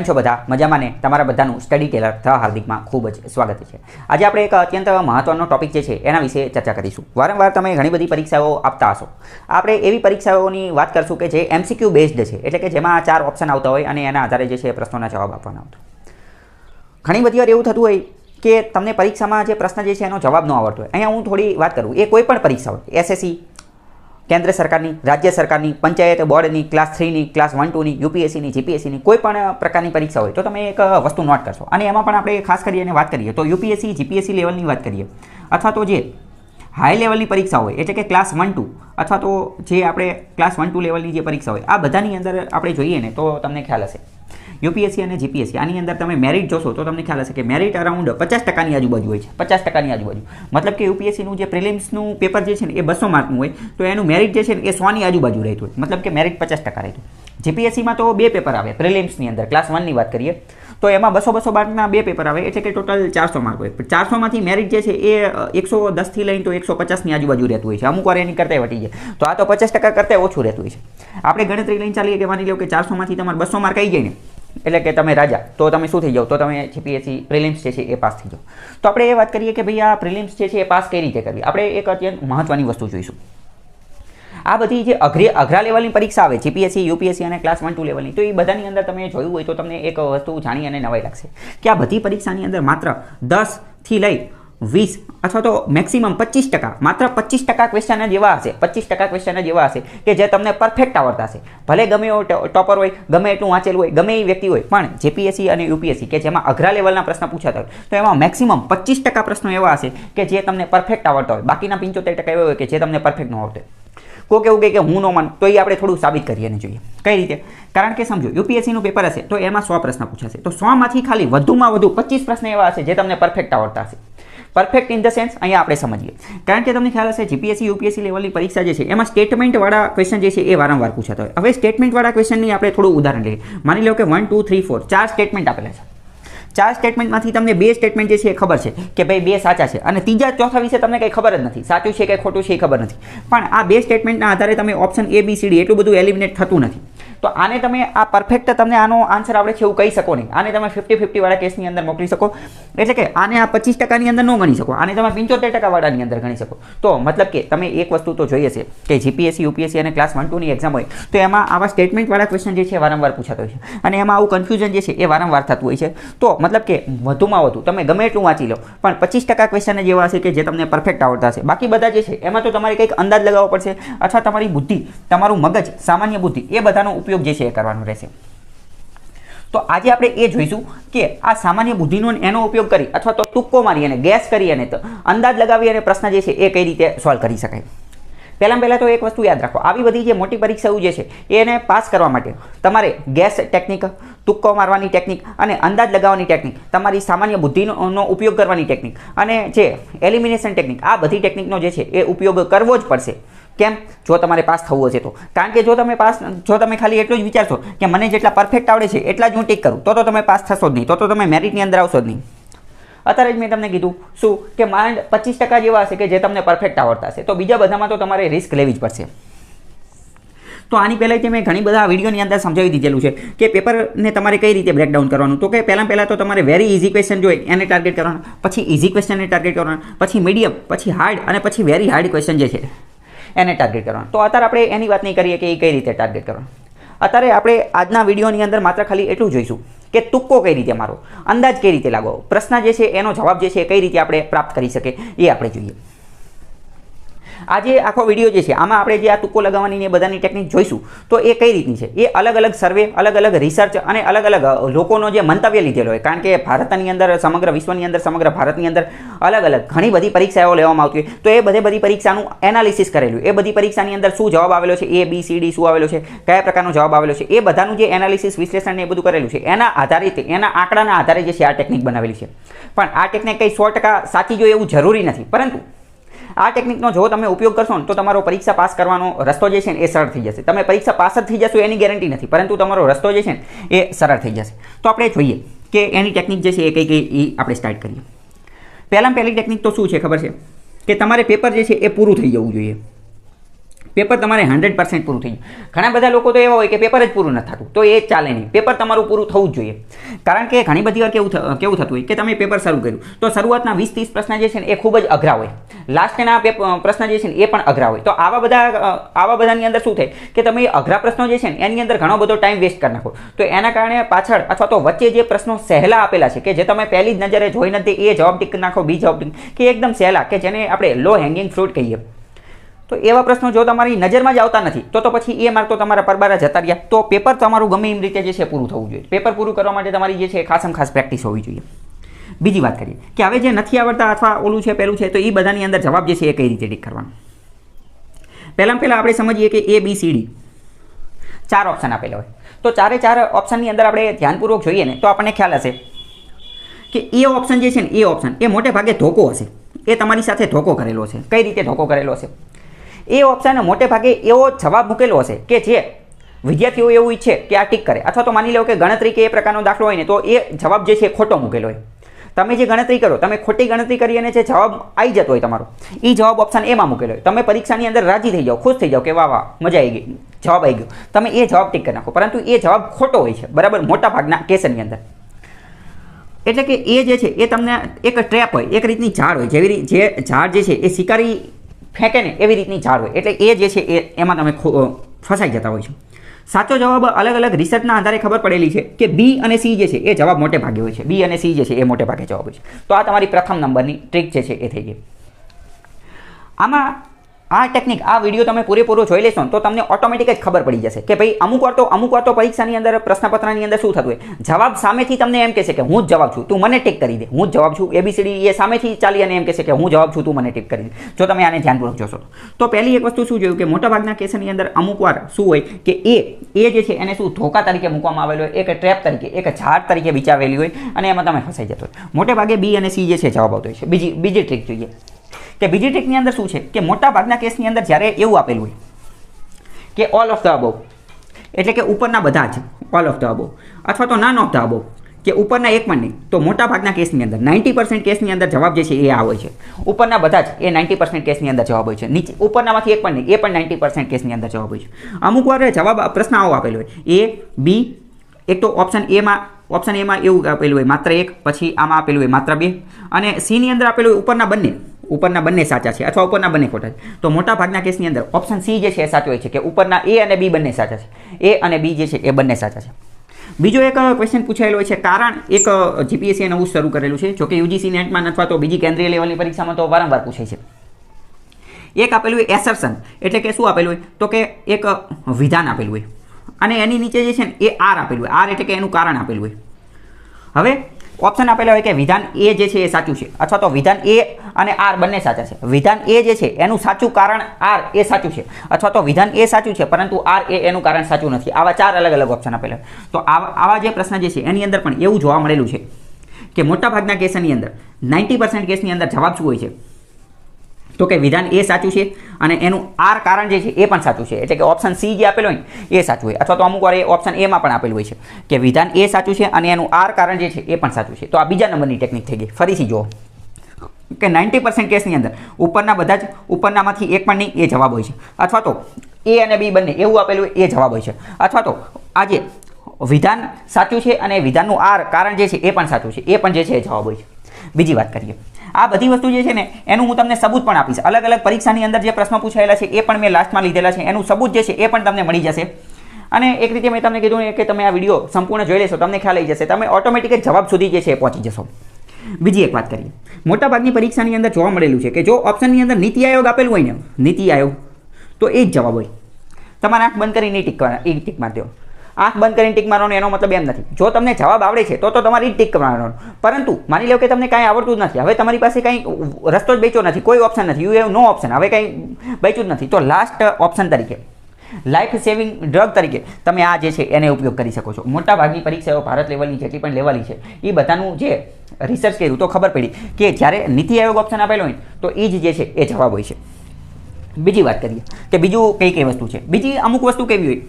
છો બધા મજામાં ને તમારા બધાનું સ્ટડી ટેલર ધ હાર્દિકમાં ખૂબ જ સ્વાગત છે। આજે આપણે એક અત્યંત મહત્વનો ટોપિક જે છે એના વિશે ચર્ચા કરીશું। વારંવાર તમે ઘણી બધી પરીક્ષાઓ આપતા હશો। આપણે એવી પરીક્ષાઓની વાત કરશું કે જે MCQ બેઝડ છે, એટલે કે જેમાં 4 ઓપ્શન આવતા હોય અને એના આધારે જે છે પ્રશ્નોના જવાબ આપવાના આવતા। ઘણી બધી વાર એવું થતું હોય કે તમને પરીક્ષામાં જે પ્રશ્ન જે છે એનો જવાબ ન આવડતો હોય। અહીંયા હું થોડી વાત કરું, એ કોઈ પણ પરીક્ષા હોય, SSC, કેન્દ્ર સરકારની, રાજ્ય સરકારની, પંચાયત બોર્ડની, ક્લાસ 3ની, ક્લાસ 1 2ની, UPSCની, GPSCની કોઈ પણ પ્રકારની પરીક્ષા હોય તો તમે એક વસ્તુ નોટ કરશો। અને એમાં પણ આપણે ખાસ કરીને વાત કરીએ તો UPSC GPSC લેવલની વાત કરીએ અથવા તો જે હાઈ લેવલની પરીક્ષા હોય એટલે કે ક્લાસ 1 2 અથવા તો જે આપણે ક્લાસ 1 2 લેવલની જે પરીક્ષા હોય, આ બધાની અંદર આપણે જોઈએ ને તો તમને ખ્યાલ હશે UPSC અને GPSC આની અંદર તમે મેરિટ જોશો તો તમને ખ્યાલ હશે કે મેરિટ અરાઉન્ડ 50%ની આજુબાજુ હોય છે। 50%ની આજુબાજુ મતલબ કે UPSCનું જે પ્રિલિમ્સનું પેપર જે છે ને એ 200 માર્કનું હોય તો એનું મેરિટ જે છે ને એ 100ની આજુબાજુ રહેતું હોય, મતલબ કે મેરિટ 50% રહેતું। GPSCમાં તો 2 પેપર આવે પ્રિલિમ્સની અંદર, ક્લાસ 1ની વાત કરીએ તો એમાં 200 માર્કના 2 પેપર આવે એટલે કે ટોટલ 400 માર્ક હોય। 400માંથી મેરિટ જે છે એ 110થી લઈને તો 150ની આજુબાજુ રહેતું હોય છે, અમુક વાર એની કરતાં વટી જાય તો આ તો 50% કરતાં ઓછું રહેતું હોય છે। આપણે ગણતરી લઈને ચાલીએ કે માની લો કે 400માંથી તમારે 200 માર્ક આવી જાય ને એટલે કે તમે રાજા, તો તમે શું થઈ જાઓ, તો તમે GPSC પ્રિલિમ્સ જે છે એ પાસ થઈ જાઓ। તો આપણે એ વાત કરીએ કે ભાઈ આ પ્રિલિમ્સ જે છે એ પાસ કઈ રીતે કરવી, આપણે એક અત્યંત મહત્વની વસ્તુ જોઈશું। આ બધી જે અઘરા લેવલની પરીક્ષા આવે GPSC, UPSC અને ક્લાસ 1 2 લેવલની, તો એ બધાની અંદર તમે જોયું હોય તો તમને એક વસ્તુ જાણી અને નવાઈ લાગશે કે આ બધી પરીક્ષાની અંદર માત્ર 10થી લઈ 20 અથવા તો મેક્સિમમ 25%, માત્ર 25% ક્વેશ્ચન જ એવા હશે, 25% ક્વેશ્ચન જ એવા હશે કે જે તમને પરફેક્ટ આવડતા હશે। ભલે ગમે એવો ટોપર હોય, ગમે એટલું વાંચેલું હોય, ગમે એ વ્યક્તિ હોય, પણ GPSC અને UPSC કે જેમાં અઘરા લેવલના પ્રશ્ન પૂછાતા હોય તો એમાં મેક્સિમમ 25% પ્રશ્નો એવા હશે કે જે તમને પરફેક્ટ આવડતા હોય, બાકીના 75% એવા હોય કે જે તમને પરફેક્ટ ન આવડતા હોય। કોક એવું કહે કે હું ન માનું તો એ આપણે થોડું સાબિત કરીએ અને જોઈએ કઈ રીતે। કારણ કે સમજો UPSCનું પેપર હશે તો એમાં 100 પ્રશ્ન પૂછાશે, તો 100માંથી ખાલી વધુમાં વધુ 25 પ્રશ્ન એવા હશે જે તમને પરફેક્ટ આવડતા હશે। પરફેક્ટ ઇન ધ સેન્સ અહીંયા આપણે સમજીએ, કારણ કે તમને ખ્યાલ હશે GPSC UPSC લેવલની પરીક્ષા જે છે એમાં સ્ટેટમેન્ટવાળા ક્વેશ્ચન જે છે એ વારંવાર પૂછાતા હોય। હવે સ્ટેટમેન્ટવાળા ક્વેશ્ચનની આપણે થોડું ઉદાહરણ લઈએ। માની લો કે 1 2 3 4 4 સ્ટેટમેન્ટ આપેલા છે। 4 સ્ટેટમેન્ટમાંથી તમને 2 સ્ટેટમેન્ટ જે છે એ ખબર છે કે ભાઈ 2 સાચા છે અને ત્રીજા ચોથા વિશે તમને કંઈ ખબર જ નથી, સાચું છે કે ખોટું છે એ ખબર નથી, પણ આ 2 સ્ટેટમેન્ટના આધારે તમે option A B C D એટલું બધું એલિમિનેટ થતું નથી। તો આને તમે આ પરફેક્ટ તમને આનો આન્સર આવડે છે એવું કહી શકો નહીં, આને તમે 50-50 વાળા કેસની અંદર મોકલી શકો, એટલે કે આને આ 25%ની અંદર ન ગણી શકો, આને તમે 75% વાળાની અંદર ગણી શકો। તો મતલબ કે તમે એક વસ્તુ તો જોઈએ છે કે GPSC UPSC અને ક્લાસ 1 2ની એક્ઝામ હોય તો એમાં આવા સ્ટેટમેન્ટવાળા ક્વેશ્ચન જે છે વારંવાર પૂછાતો હોય છે અને એમાં આવું કન્ફ્યુઝન જે છે એ વારંવાર થતું હોય છે। તો મતલબ કે વધુમાં વધુ તમે ગમે એટલું વાંચી લો પણ 25% ક્વેશ્ચન જ એવા હશે કે જે તમને પરફેક્ટ આવડતા હશે, બાકી બધા જે છે એમાં તો તમારે કંઈક અંદાજ લગાવવો પડશે અથવા તમારી બુદ્ધિ, તમારું મગજ, સામાન્ય બુદ્ધિ એ બધાનો ઉપયોગ જે છે એ કરવાનો રહેશે। તો આજે આપણે એ જોઈશું કે આ સામાન્ય બુદ્ધિનો એનો ઉપયોગ કરી અથવા તો તુક્કો મારી અને ગેસ કરી અને અંદાજ લગાવી અને પ્રશ્ન જે છે એ કઈ રીતે સોલ્વ કરી શકાય। પહેલાં તો એક વસ્તુ યાદ રાખો, આવી બધી જે મોટી પરીક્ષાઓ જે છે એને પાસ કરવા માટે તમારે ગેસ ટેકનિક, તુક્કો મારવાની ટેકનિક અને અંદાજ લગાવવાની ટેકનિક, તમારી સામાન્ય બુદ્ધિનો ઉપયોગ કરવાની ટેકનિક અને જે એલિમિનેશન ટેકનિક, આ બધી ટેકનિકનો જે છે એ ઉપયોગ કરવો જ પડશે। કેમ? જો તમારે પાસ થવું હશે તો, કારણ કે જો તમે ખાલી એટલું જ વિચારશો કે મને જેટલા પરફેક્ટ આવડે છે એટલા જ હું ટીક કરું તો તમે પાસ થશો જ નહીં, તો તમે મેરિટની અંદર આવશો જ નહીં। અત્યારે જ મેં તમને કીધું શું કે માંડ 25% જેવા હશે કે જે તમને પરફેક્ટ આવડતા હશે, તો બીજા બધામાં તો તમારે રિસ્ક લેવી જ પડશે। તો આની પહેલાં મેં ઘણી બધા વિડીયોની અંદર સમજાવી દીધેલું છે કે પેપરને તમારે કઈ રીતે બ્રેકડાઉન કરવાનું, તો કે પહેલાં તો તમારે વેરી ઇઝી ક્વેશ્ચન જોઈએ એને ટાર્ગેટ કરવાનું, પછી ઇઝી ક્વેશ્ચનને ટાર્ગેટ કરવાનું, પછી મીડિયમ, પછી હાર્ડ અને પછી વેરી હાર્ડ ક્વેશ્ચન જે છે એને ટાર્ગેટ કરવાનું। તો અત્યારે આપણે એની વાત નહીં કરીએ કે એ કઈ રીતે ટાર્ગેટ કરવાનું, અત્યારે આપણે આજના વિડીયોની અંદર માત્ર ખાલી એટલું જોઈશું કે તુક્કો કઈ રીતે મારો, અંદાજ કઈ રીતે લાગવો, પ્રશ્ન જે છે એનો જવાબ જે છે કઈ રીતે આપણે પ્રાપ્ત કરી શકીએ એ આપણે જોઈએ। આજે આખો વિડીયો જે છે આમાં આપણે જે આ તુક્કો લગાવવાની ને બધાની ટેકનિક જોઈશું તો એ કઈ રીતની છે, એ અલગ અલગ સર્વે, અલગ અલગ રિસર્ચ અને અલગ અલગ લોકોનો જે મંતવ્ય લીધેલો હોય, કારણ કે ભારતની અંદર, સમગ્ર વિશ્વની અંદર, સમગ્ર ભારતની અંદર અલગ અલગ ઘણી બધી પરીક્ષાઓ લેવામાં આવતી હોય તો એ બધી પરીક્ષાનું એનાલિસિસ કરેલું, એ બધી પરીક્ષાની અંદર શું જવાબ આવેલો છે, A B C D શું આવેલો છે, કયા પ્રકારનો જવાબ આવેલો છે, એ બધાનું જે એનાલિસિસ, વિશ્લેષણ ને એ બધું કરેલું છે, એના આધારિત, એના આંકડાના આધારે જે છે આ ટેકનિક બનાવેલી છે। પણ આ ટેકનિક કંઈ 100% સાચી જોઈએ એવું જરૂરી નથી, પરંતુ આ ટેકનિકનો જો તમે ઉપયોગ કરશો ને તો તમારો પરીક્ષા પાસ કરવાનો રસ્તો જે છે ને એ સરળ થઈ જશે। તમે પરીક્ષા પાસ જ થઈ જશો એની ગેરંટી નથી, પરંતુ તમારો રસ્તો જે છે ને એ સરળ થઈ જશે। તો આપણે જોઈએ કે એની ટેકનિક જે છે એ કઈ આપણે સ્ટાર્ટ કરીએ। પહેલી ટેકનિક તો શું છે ખબર છે કે તમારે પેપર જે છે એ પૂરું થઈ જવું જોઈએ। પેપર તમારે 100% પૂરું થઈ ગયું. ઘણા બધા લોકો તો એવા હોય કે પેપર જ પૂરું નથી થતું, તો એ ચાલે નહીં. પેપર તમારું પૂરું થવું જ જોઈએ. કારણ કે ઘણી બધી વાર કેવું થતું હોય કે તમે પેપર શરૂ કર્યું તો શરૂઆતના 20-30 પ્રશ્ન જે છે ને એ ખૂબ જ અઘરા હોય, લાસ્ટના પ્રશ્ન જે છે ને એ પણ અઘરા હોય. તો આવા બધાની અંદર શું થાય કે તમે અઘરા પ્રશ્નો જે છે ને એની અંદર ઘણો બધો ટાઈમ વેસ્ટ કરી નાખો. તો એના કારણે પાછળ અથવા તો વચ્ચે જે પ્રશ્નો સહેલા આપેલા છે કે જે તમે પહેલી જ નજરે જોઈ નથી એ જવાબ ટીક નાખો, બી જવાબ કે એકદમ સહેલા કે જેને આપણે લો હેંગિંગ ફ્રૂટ કહીએ, તો એવા પ્રશ્નો જો તમારી નજરમાં જ આવતા નથી તો પછી એ માર્ક તો તમારા પરબારા જતા રહ્યા. તો પેપર તમારું ગમે એમ રીતે જે છે પૂરું થવું જોઈએ. પેપર પૂરું કરવા માટે તમારી જે છે ખાસમ ખાસ પ્રેક્ટિસ હોવી જોઈએ. બીજી વાત કરીએ કે હવે જે નથી આવડતા અથવા ઓલું છે પેલું છે તો એ બધાની અંદર જવાબ જે છે એ કઈ રીતે ટીક કરવાનો. પહેલાં આપણે સમજીએ કે A B C D 4 option આપેલા હોય તો 4 ઓપ્શનની અંદર આપણે ધ્યાનપૂર્વક જોઈએ ને તો આપણને ખ્યાલ હશે કે એ ઓપ્શન જે છે ને એ ઓપ્શન એ મોટે ભાગે ધોકો હશે. એ તમારી સાથે ધોકો કરેલો છે. કઈ રીતે ધોકો કરેલો છે? એ ઓપ્શન મોટે ભાગે એવો જવાબ મૂકેલો હશે કે જે વિદ્યાર્થીઓ એવું ઈચ્છે કે આ ટીક કરે, અથવા તો માની લો કે ગણતરી કે એ પ્રકારનો દાખલો હોય ને તો એ જવાબ જે છે ખોટો મૂકેલો હોય. તમે જે ગણતરી કરો, તમે ખોટી ગણતરી કરી અને જે જવાબ આવી જતો હોય તમારો, એ જવાબ ઓપ્શન એમાં મૂકેલો હોય. તમે પરીક્ષાની અંદર રાજી થઈ જાઓ, ખુશ થઈ જાઓ કે વાહ વાહ મજા આવી ગઈ, જવાબ આવી ગયો, તમે એ જવાબ ટીક કરી નાખો, પરંતુ એ જવાબ ખોટો હોય છે, બરાબર, મોટા ભાગના કેસની અંદર. એટલે કે એ જે છે એ તમને એક ટ્રેપ હોય, એક રીતની ઝાડ હોય, જે ઝાડ જે છે એ શિકારી ફેંકે ને એવી રીતની ઝાડ હોય. એટલે એ જે છે એમાં તમે ફસાઈ જતા હોય છો. સાચો જવાબ અલગ અલગ રિસર્ચના આધારે ખબર પડેલી છે કે બી અને સી જે છે એ જવાબ મોટે ભાગે હોય છે. બી અને સી જે છે એ મોટે ભાગે જવાબ હોય છે. તો આ તમારી પ્રથમ નંબરની ટ્રીક જે છે એ થઈ ગઈ. આમાં આ ટેકનિક, આ વિડીયો તમે પૂરેપૂરો જોઈ લેશો તો તમને ઓટોમેટિક જ ખબર પડી જશે કે ભાઈ અમુક વાર તો પરીક્ષાની અંદર પ્રશ્નપત્રની અંદર શું થતું હોય, જવાબ સામેથી તમને એમ કહેશે કે હું જ જવાબ છું, તું મને ટીક કરી દે, હું જ જવાબ છું. ABCD એ સામેથી ચાલી અને એમ કહેશે કે હું જવાબ છું, તું મને ટીક કરી દે. જો તમે આને ધ્યાનપૂર્વક જોશો તો પહેલી એક વસ્તુ શું જોયું કે મોટાભાગના કેસની અંદર અમુક વાર શું હોય કે એ જે છે એને શું ધોકા તરીકે મૂકવામાં આવેલો હોય, એક ટ્રેપ તરીકે, એક ઝાડ તરીકે વિચારેલી હોય અને એમાં તમે ફસાઈ જતો હોય. મોટે ભાગે બી અને સી જે છે જવાબ આવતો હોય છે. બીજી ટ્રીક જોઈએ કે બીજી ટ્રીકની અંદર શું છે કે મોટા ભાગના કેસની અંદર જ્યારે એવું આપેલું હોય કે ઓલ ઓફ ધ અબોવ, એટલે કે ઉપરના બધા જ ઓલ ઓફ ધ અબોવ, અથવા તો નન ઓફ ધ અબોવ કે ઉપરના એક પણ નહીં, તો મોટા ભાગના કેસની અંદર 90% કેસની અંદર જવાબ જે છે એ આ હોય છે. ઉપરના બધા જ એ 90% કેસની અંદર જવાબ હોય છે. નીચે ઉપરનામાંથી એક પણ નહીં, એ પણ 90% કેસની અંદર જવાબ હોય છે. અમુક વાર જવાબ પ્રશ્ન આવો આપેલો હોય A B, એક તો ઓપ્શન એમાં એવું આપેલું હોય માત્ર 1, પછી આમાં આપેલું હોય માત્ર 2, અને સી ની અંદર આપેલું હોય ઉપરના બંને સાચા છે અથવા ઉપરના બંને ખોટા છે. તો મોટા ભાગના કેસની અંદર ઓપ્શન સી જે છે એ સાચો હોય છે કે ઉપરના A અને B બંને સાચા છે. A અને B જે છે એ બંને સાચા છે. બીજો એક ક્વેશ્ચન પૂછાયેલો હોય છે, કારણ એક GPSC નવું શરૂ કરેલું છે, જોકે UGC નેટમાં અથવા તો બીજી કેન્દ્રીય લેવલની પરીક્ષામાં તો વારંવાર પૂછાય છે. એક આપેલું હોય એસર્શન, એટલે કે શું આપેલું હોય તો કે એક વિધાન આપેલું હોય અને એની નીચે જે છે ને એ આર આપેલું હોય. આર એટલે કે એનું કારણ આપેલું હોય. હવે ઓપ્શન આપેલા હોય કે વિધાન એ જે છે એ સાચું છે, અથવા તો વિધાન એ અને આર બંને સાચા છે. વિધાન એ જે છે એનું સાચું કારણ આર એ સાચું છે, અથવા તો વિધાન એ સાચું છે પરંતુ આર એ એનું કારણ સાચું નથી. આવા 4 અલગ અલગ ઓપ્શન આપેલા. તો આવા જે પ્રશ્ન જે છે એની અંદર પણ એવું જોવા મળેલું છે કે મોટાભાગના કેસની અંદર 90% કેસની અંદર જવાબ શું હોય છે તો કે વિધાન એ સાચું છે અને એનું આર કારણ જે છે એ પણ સાચું છે. એટલે કે ઓપ્શન સી જે આપેલો હોય એ સાચું હોય, અથવા તો અમુક વાર એ ઓપ્શન એમાં પણ આપેલું હોય છે કે વિધાન એ સાચું છે અને એનું આર કારણ જે છે એ પણ સાચું છે. તો આ બીજા નંબરની ટેકનિક થઈ ગઈ. ફરીથી જુઓ કે 90% કેસની અંદર ઉપરનામાંથી એક પણ નહીં એ જવાબ હોય છે, અથવા તો A અને B બંને એવું આપેલું હોય એ જવાબ હોય છે, અથવા તો આજે વિધાન સાચું છે અને વિધાનનું આર કારણ જે છે એ પણ સાચું છે, એ પણ જે છે એ જવાબ હોય છે. બીજી વાત કરીએ, આ બધી વસ્તુ જે છે ને એનું હું તમને સબૂત પણ આપીશ. અલગ અલગ પરીક્ષાની અંદર જે પ્રશ્નો પૂછાયેલા છે એ પણ મેં લાસ્ટમાં લીધેલા છે, એનું સબૂત જે છે એ પણ તમને મળી જશે. અને એક રીતે મેં તમને કીધું કે તમે આ વિડીયો સંપૂર્ણ જોઈ લેશો, તમને ખ્યાલ આવી જશે, તમે ઓટોમેટિક જવાબ સુધી જે છે એ પહોંચી જશો. બીજી એક વાત કરીએ, મોટાભાગની પરીક્ષાની અંદર જોવા મળેલું છે કે જો ઓપ્શનની અંદર નીતિ આયોગ આપેલું હોય ને, નીતિ આયોગ, તો એ જ જવાબ હોય. તમારે આંખ બંધ કરીને ટીક મારી દો. આંખ બંધ કરીને ટીક મારવાનો એનો મતલબ એમ નથી જો તમને જવાબ આવડે છે તો તમારે એ ટીક મારવાનો, પરંતુ માની લો કે તમને કાંઈ આવડતું જ નથી, હવે તમારી પાસે કાંઈ રસ્તો જ બચ્યો નથી, કોઈ ઓપ્શન નથી, યુ હેવ નો ઓપ્શન, હવે કાંઈ બચ્યું જ નથી, તો લાસ્ટ ઓપ્શન તરીકે લાઈફ સેવિંગ ડ્રગ તરીકે તમે આ જે છે એને ઉપયોગ કરી શકો છો. મોટાભાગની પરીક્ષાઓ ભારત લેવલની જેટલી પણ લેવાલી છે એ બધાનું જે રિસર્ચ કર્યું તો ખબર પડી કે જ્યારે નીતિ આયોગ ઓપ્શન આપેલો હોય તો એ જ જે છે એ જવાબ હોય છે. બીજી વાત કરીએ કે બીજું કઈ વસ્તુ છે. બીજી અમુક વસ્તુ કેવી હોય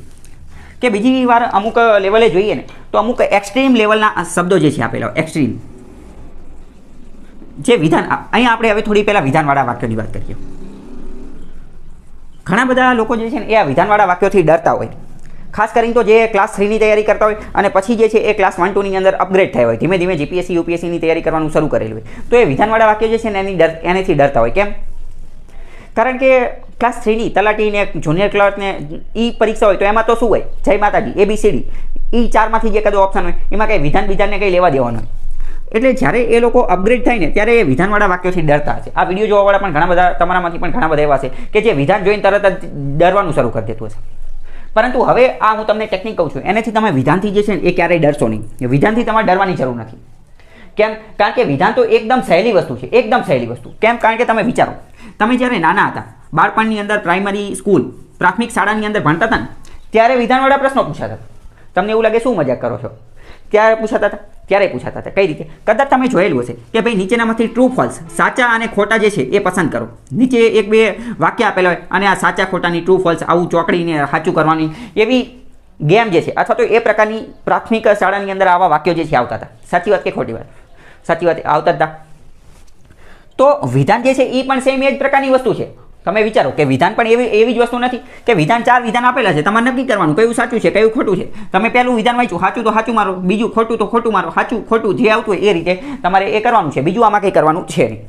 કે બીજી વાર અમુક લેવલે જોઈએ ને તો અમુક એક્સ્ટ્રીમ લેવલના શબ્દો જે છે આપેલા એક્સ્ટ્રીમ જે વિધાન, અહીંયા આપણે હવે થોડી પહેલાં વિધાનવાળા વાક્યોની વાત કરીએ. ઘણા બધા લોકો જે છે ને એ આ વિધાનવાળા વાક્યોથી ડરતા હોય, ખાસ કરીને તો જે ક્લાસ 3ની તૈયારી કરતા હોય અને પછી જે છે એ ક્લાસ 1 2ની અંદર અપગ્રેડ થયા હોય, ધીમે ધીમે જીપીએસસી યુપીએસસીની તૈયારી કરવાનું શરૂ કરેલું હોય, તો એ વિધાનવાળા વાક્યો જે છે ને એનેથી ડરતા હોય. કેમ? કારણ કે ક્લાસ 3ની તલાટી ને જુનિયર ક્લર્ક ને પરીક્ષા હોય તો એમાં તો શું હોય, જય માતાજી ABCD ચારમાંથી જે કદો ઓપ્શન હોય એમાં કંઈ વિધાનને કંઈ લેવા દેવાનું હોય. એટલે જ્યારે એ લોકો અપગ્રેડ થાય ને ત્યારે એ વિધાનવાળા વાક્યોથી ડરતા હશે. આ વિડીયો જોવાવાળા પણ ઘણા બધા, તમારામાંથી પણ ઘણા બધા એવા છે કે જે વિધાન જોઈને તરત જ ડરવાનું શરૂ કરી દેતું હશે. પરંતુ હવે આ હું તમને ટેકનિક કહું છું, એનાથી તમે વિધાનથી જે છે ને એ ક્યારેય ડરશો નહીં. વિધાનથી તમારે ડરવાની જરૂર નથી. કેમ? કારણ કે વિધાન તો એકદમ સહેલી વસ્તુ છે, એકદમ સહેલી વસ્તુ. કેમ? કારણ કે તમે વિચારો, તમે જ્યારે નાના હતા, બાળપણની અંદર પ્રાઇમરી સ્કૂલ, પ્રાથમિક શાળાની અંદર ભણતા હતા ને ત્યારે વિધાનવાળા પ્રશ્નો પૂછાતા હતા. તમને એવું લાગે શું મજાક કરો છો? ત્યારે પૂછાતા હતા, ત્યારે પૂછાતા હતા. કઈ રીતે? કદાચ તમે જોયેલું હશે કે ભાઈ નીચેનામાંથી ટ્રુ ફોલ્સ, સાચા અને ખોટા જે છે એ પસંદ કરો. નીચે એક બે વાક્ય આપેલા હોય અને આ સાચા ખોટાની ટ્રુ ફોલ્સ આવું ચોકડીને સાચું કરવાની એવી ગેમ જે છે, અથવા તો એ પ્રકારની પ્રાથમિક શાળાની અંદર આવા વાક્યો જે છે આવતા હતા. સાચી વાત કે ખોટી વાત? સાચી વાત આવતા હતા. તો વિધાન જે છે એ પણ સેમ એ જ પ્રકારની વસ્તુ છે. તમે વિચારો કે વિધાન પણ એવી જ વસ્તુ નથી કે વિધાન 4 વિધાન આપેલા છે, તમારે નક્કી કરવાનું કયું સાચું છે કયું ખોટું છે. તમે પહેલું વિધાન વાંચ્યું, સાચું તો સાચું મારો, બીજું ખોટું તો ખોટું મારો, સાચું ખોટું જે આવતું હોય એ રીતે તમારે એ કરવાનું છે. બીજું આમાં કંઈ કરવાનું છે નહીં.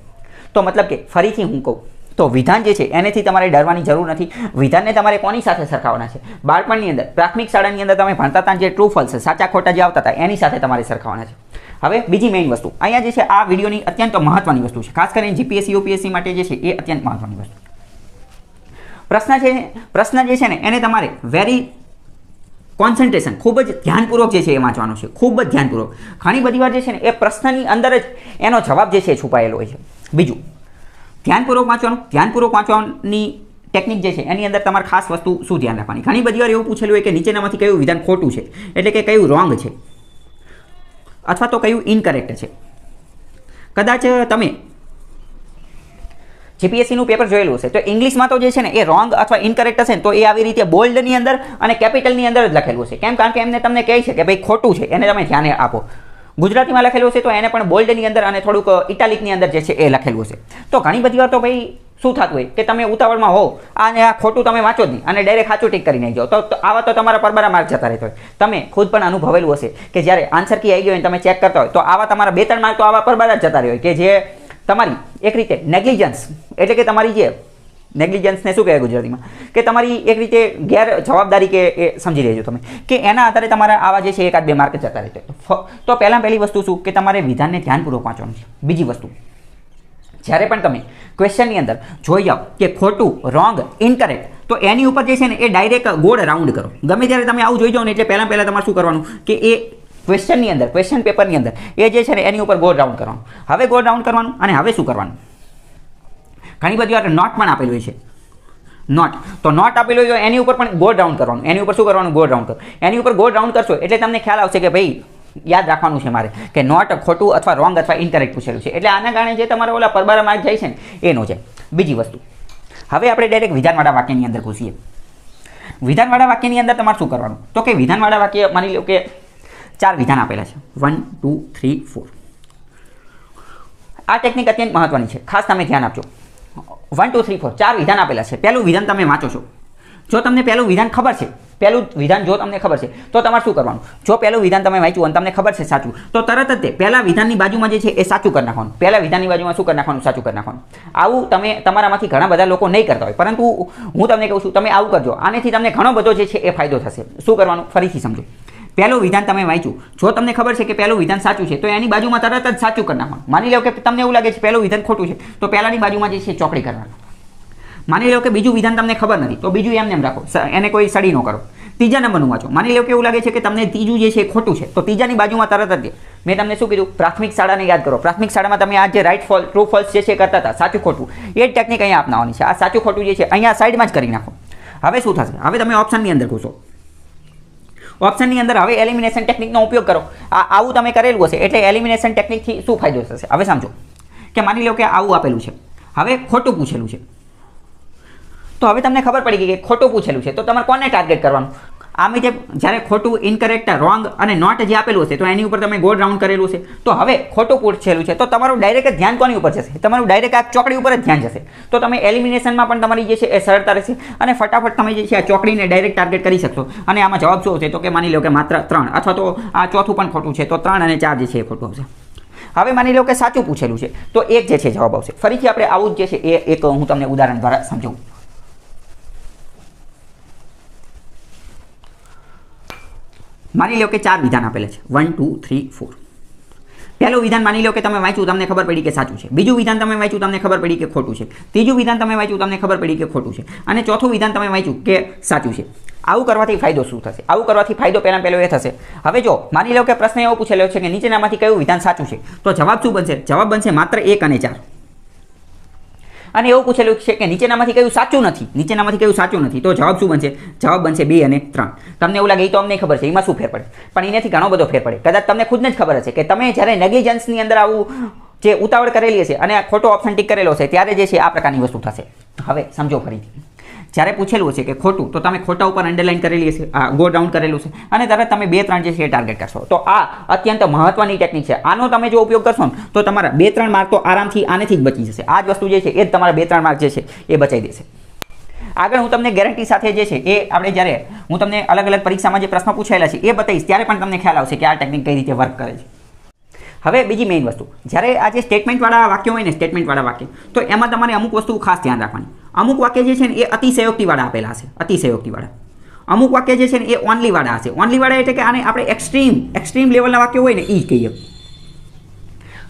તો મતલબ કે ફરીથી હું કહું તો વિધાન જે છે એનેથી તમારે ડરવાની જરૂર નથી. વિધાનને તમારે કોની સાથે સરખાવવાના છે? બાળપણની અંદર, પ્રાથમિક શાળાની અંદર તમે ભણતા હતા જે ટ્રુ ફોલ્સ, સાચા ખોટા જે આવતા હતા એની સાથે તમારે સરખાવવાના છે. હવે બીજી મેઇન વસ્તુ અહીંયા જે છે આ વિડીયોની અત્યંત મહત્વની વસ્તુ છે, ખાસ કરીને જીપીએસસી યુપીએસસી માટે જે છે એ અત્યંત મહત્વની વસ્તુ. પ્રશ્ન જે છે ને એને તમારે વેરી કોન્સન્ટ્રેશન, ખૂબ જ ધ્યાનપૂર્વક જે છે એ વાંચવાનું છે, ખૂબ જ ધ્યાનપૂર્વક. ઘણી બધી વાર જે છે ને એ પ્રશ્નની અંદર જ એનો જવાબ જે છે એ છુપાયેલો હોય છે. બીજું, ધ્યાનપૂર્વક વાંચવાનું. ધ્યાનપૂર્વક વાંચવાની ટેકનિક જે છે એની અંદર તમારે ખાસ વસ્તુ શું ધ્યાન રાખવાની? ઘણી બધી વાર એવું પૂછેલું હોય કે નીચેનામાંથી કયું વિધાન ખોટું છે, એટલે કે કયું રોંગ છે અથવા તો કયું ઇનકરેક્ટ છે. કદાચ તમે જીપીએસસીનું પેપર જોયેલું હશે તો ઇંગ્લિશમાં તો જે છે ને એ રોંગ અથવા ઇનકરેક્ટ હશે ને તો એ આવી રીતે બોલ્ડની અંદર અને કેપિટલની અંદર જ લખેલું હશે. કેમ? કારણ કે એમને તમને કહે છે કે ભાઈ ખોટું છે, એને તમે ધ્યાને આપો. ગુજરાતીમાં લખેલું હશે તો એને પણ બોલ્ડની અંદર અને થોડુંક ઇટાલિકની અંદર જે છે એ લખેલું હશે. તો ઘણી બધી વાર તો ભાઈ શું થતું હોય કે તમે ઉતાવળમાં હો અને આ ખોટું તમે વાંચો જ નહીં અને ડાયરેક્ટ સાચું ટીક કરીને આવી જાઓ, તો આવા તો તમારા પરબારા માર્ક જતા રહેતો હોય. તમે ખુદ પણ અનુભવેલું હશે કે જ્યારે આન્સર કી આવી ગયો હોય તમે ચેક કરતા હોય તો આવા તમારા 2-3 માર્ક તો આવા પરબારા જ જતા રહે હોય કે જે તમારી એક રીતે નેગ્લિજન્સ, એટલે કે તમારી જે નેગ્લિજન્સને શું કહેવાય ગુજરાતીમાં, કે તમારી એક રીતે ગેર જવાબદારી કે એ સમજી લેજો તમે કે એના આધારે તમારા આવા જે છે 1-2 માર્ક જતા રહેતો. તો પહેલી વસ્તુ શું કે તમારે વિધાનને ધ્યાનપૂર્વક વાંચવાનું છે. બીજી વસ્તુ, જ્યારે પણ તમે ક્વેશ્ચનની અંદર જોઈ જાઓ કે ખોટું, રોંગ, ઇનકરેક્ટ, તો એની ઉપર જે છે ને એ ડાયરેક્ટ ગોળ રાઉન્ડ કરો. ગમે ત્યારે તમે આવું જોઈ જાઓ ને એટલે પહેલાં તમારે શું કરવાનું કે એ ક્વેશ્ચનની અંદર, ક્વેશ્ચન પેપરની અંદર એ જે છે ને એની ઉપર ગોળ રાઉન્ડ કરવાનું. હવે ગોળ રાઉન્ડ કરવાનું અને હવે શું કરવાનું? ઘણી બધી વાર નોટ પણ આપેલું હોય છે. નોટ, તો નોટ આપેલું હોય તો એની ઉપર પણ ગોળ રાઉન્ડ કરવાનું. એની ઉપર શું કરવાનું? ગોળ રાઉન્ડ કરો. એની ઉપર ગોળ રાઉન્ડ કરશો એટલે તમને ખ્યાલ આવશે કે ભાઈ યાદ રાખવાનું છે મારે કે નોટ ખોટું અથવા રોંગ અથવા ઇનકરેક્ટ પૂછેલું છે. એટલે આના કારણે જે તમારા ઓલા પરબારા માર્ક જાય છે ને એનો છે. બીજી વસ્તુ, હવે આપણે ડાયરેક્ટ વિધાનવાળા વાક્યની અંદર ઘૂસીએ. વિધાનવાળા વાક્યની અંદર તમારે શું કરવાનું? તો કે વિધાનવાળા વાક્ય માની લો કે 4 વિધાન આપેલા છે, 1 2 3 4. આ ટેકનિક અત્યંત મહત્વની છે, ખાસ તમે ધ્યાન આપજો. 1 2 3 4 4 વિધાન આપેલા છે. પહેલું વિધાન તમે વાંચો છો. જો તમને પહેલું વિધાન ખબર છે, પહેલું વિધાન જો તમને ખબર છે તો તમારે શું કરવાનું? જો પહેલું વિધાન તમે વાંચ્યું અને તમને ખબર છે સાચું, તો તરત જ તે પહેલા વિધાનની બાજુમાં જે છે એ સાચું કરી નાખવાનું. પહેલા વિધાનની બાજુમાં શું કરી નાખવાનું? સાચું કરી નાખવાનું. આવું તમે તમારામાંથી ઘણા બધા લોકો નહીં કરતા હોય, પરંતુ હું તમને કહું છું તમે આવું કરજો. આનેથી તમને ઘણો બધો જે છે એ ફાયદો થશે. શું કરવાનું? ફરીથી સમજો. પહેલું વિધાન તમે વાંચ્યું, જો તમને ખબર છે કે પહેલું વિધાન સાચું છે તો એની બાજુમાં તરત જ સાચું કરી નાખવાનું. માની લો કે તમને એવું લાગે છે પહેલું વિધાન ખોટું છે તો પહેલાની બાજુમાં જે છે ચોકડી કરવાનું. માની લો કે બીજું વિધાન તમને ખબર નથી તો બીજું એમ રાખો, એને કોઈ સ્ટડી ન કરો. ત્રીજા નંબરનું વાંચો. માની લો કે એવું લાગે છે કે તમને ત્રીજું જે છે એ ખોટું છે તો ત્રીજાની બાજુમાં તરત જ મેં તમને શું કીધું? પ્રાથમિક શાળાને યાદ કરો. પ્રાથમિક શાળામાં તમે આ જે રાઈટ ફોલ્સ, ટ્રુ ફોલ્સ જે છે કરતા હતા, સાચું ખોટું, એ જ ટેકનિક અહીંયા અપનાવવાની છે. આ સાચું ખોટું જે છે અહીંયા સાઈડમાં જ કરી નાખો. હવે શું થશે? હવે તમે ઓપ્શનની અંદર ઘૂસો. ઓપ્શનની અંદર હવે એલિમિનેશન ટેકનિકનો ઉપયોગ કરો. આવું તમે કરેલું હશે એટલે એલિમિનેશન ટેકનિકથી શું ફાયદો થશે? હવે સમજો કે માની લો કે આવું આપેલું છે, હવે ખોટું પૂછેલું છે, તો હવે તમને ખબર પડી ગઈ કે ખોટું પૂછેલું છે તો તમારે કોને ટાર્ગેટ કરવાનું? આમ જે જ્યારે ખોટું, ઇનકરેક્ટ, રોંગ અને નોટ જે આપેલું હશે તો એની ઉપર તમે ગોળ રાઉન્ડ કરેલું છે. તો હવે ખોટું પૂછેલું છે તો તમારું ડાયરેક્ટ ધ્યાન કોની ઉપર જશે? તમારું ડાયરેક્ટ આ ચોકડી ઉપર જ ધ્યાન જશે. તો તમે એલિમિનેશનમાં પણ તમારી જે છે એ સરળતા રહેશે અને ફટાફટ તમે જે છે આ ચોકડીને ડાયરેક્ટ ટાર્ગેટ કરી શકશો. અને આમાં જવાબ શું છે તો કે માની લો કે માત્ર 3 અથવા તો આ ચોથું પણ ખોટું છે તો 3 અને 4 જે છે એ ખોટું આવશે. હવે માની લો કે સાચું પૂછેલું છે તો 1 જે છે જવાબ આવશે. ફરીથી આપણે આવું જ જે છે એ એક હું તમને ઉદાહરણ દ્વારા સમજાવું. માની લો કે 4 વિધાન આપેલા છે 1 2 3 4. પહેલું વિધાન માની લો કે તમે વાંચ્યું, તમને ખબર પડી કે સાચું છે. બીજું વિધાન તમે વાંચ્યું, તમને ખબર પડી કે ખોટું છે. ત્રીજું વિધાન તમે વાંચ્યું, તમને ખબર પડી કે ખોટું છે. અને ચોથું વિધાન તમે વાંચ્યું કે સાચું છે. આવું કરવાથી ફાયદો શું થશે? આવું કરવાથી ફાયદો પહેલો એ થશે. હવે જો માની લો કે પ્રશ્ન એવો પૂછેલો છે કે નીચેનામાંથી કયું વિધાન સાચું છે, તો જવાબ શું બનશે? જવાબ બનશે માત્ર 1 અને 4. અને એવું પૂછેલું છે કે નીચેનામાંથી કયું સાચું નથી, નીચેનામાંથી કયું સાચું નથી, તો જવાબ શું બનશે? જવાબ બનશે 2 અને 3. તમને એવું લાગે એ તો અમને ખબર છે એમાં શું ફેર પડે, પણ એનાથી ઘણો બધો ફેર પડે. કદાચ તમને ખુદને જ ખબર હશે કે તમે જ્યારે નેગ્લિજન્સની અંદર આવું જે ઉતાવળ કરેલી હશે અને ખોટો ઓપ્શન ટિક કરેલો હશે ત્યારે જે છે આ પ્રકારની વસ્તુ થશે. હવે સમજો ફરીથી, જ્યારે પૂછેલું હશે કે ખોટું તો તમે ખોટા ઉપર અંડરલાઇન કરેલી હશે, ગો ડાઉન કરેલું છે અને તરત તમે 2 3 જે છે એ ટાર્ગેટ કરશો. તો આ અત્યંત મહત્વની ટેકનિક છે. આનો તમે જો ઉપયોગ કરશો ને તો તમારા 2 3 માર્ક તો આરામથી આનેથી જ બચી જશે. આ જ વસ્તુ જે છે એ જ તમારા 2 3 માર્ક જે છે એ બચાવી દેશે. આગળ હું તમને ગેરંટી સાથે જે છે એ આપણે જ્યારે હું તમને અલગ અલગ પરીક્ષામાં જે પ્રશ્નો પૂછાયેલા છે એ બતાવીશ ત્યારે પણ તમને ખ્યાલ આવશે કે આ ટેકનિક કઈ રીતે વર્ક કરે છે. હવે બીજી મેઇન વસ્તુ, જ્યારે આ જે સ્ટેટમેન્ટવાળા વાક્યો હોય ને, સ્ટેટમેન્ટવાળા વાક્ય, તો એમાં તમારે અમુક વસ્તુ ખાસ ધ્યાન રાખવાની. અમુક વાક્ય જે છે ને એ અતિશયોક્તિવાળા આપેલા હશે, અતિશયોક્તિવાળા. અમુક વાક્ય જે છે ને એ ઓનલીવાળા હશે. ઓનલીવાળા એટલે કે આને આપણે એક્સ્ટ્રીમ લેવલના વાક્યો હોય ને એ જ કહીએ.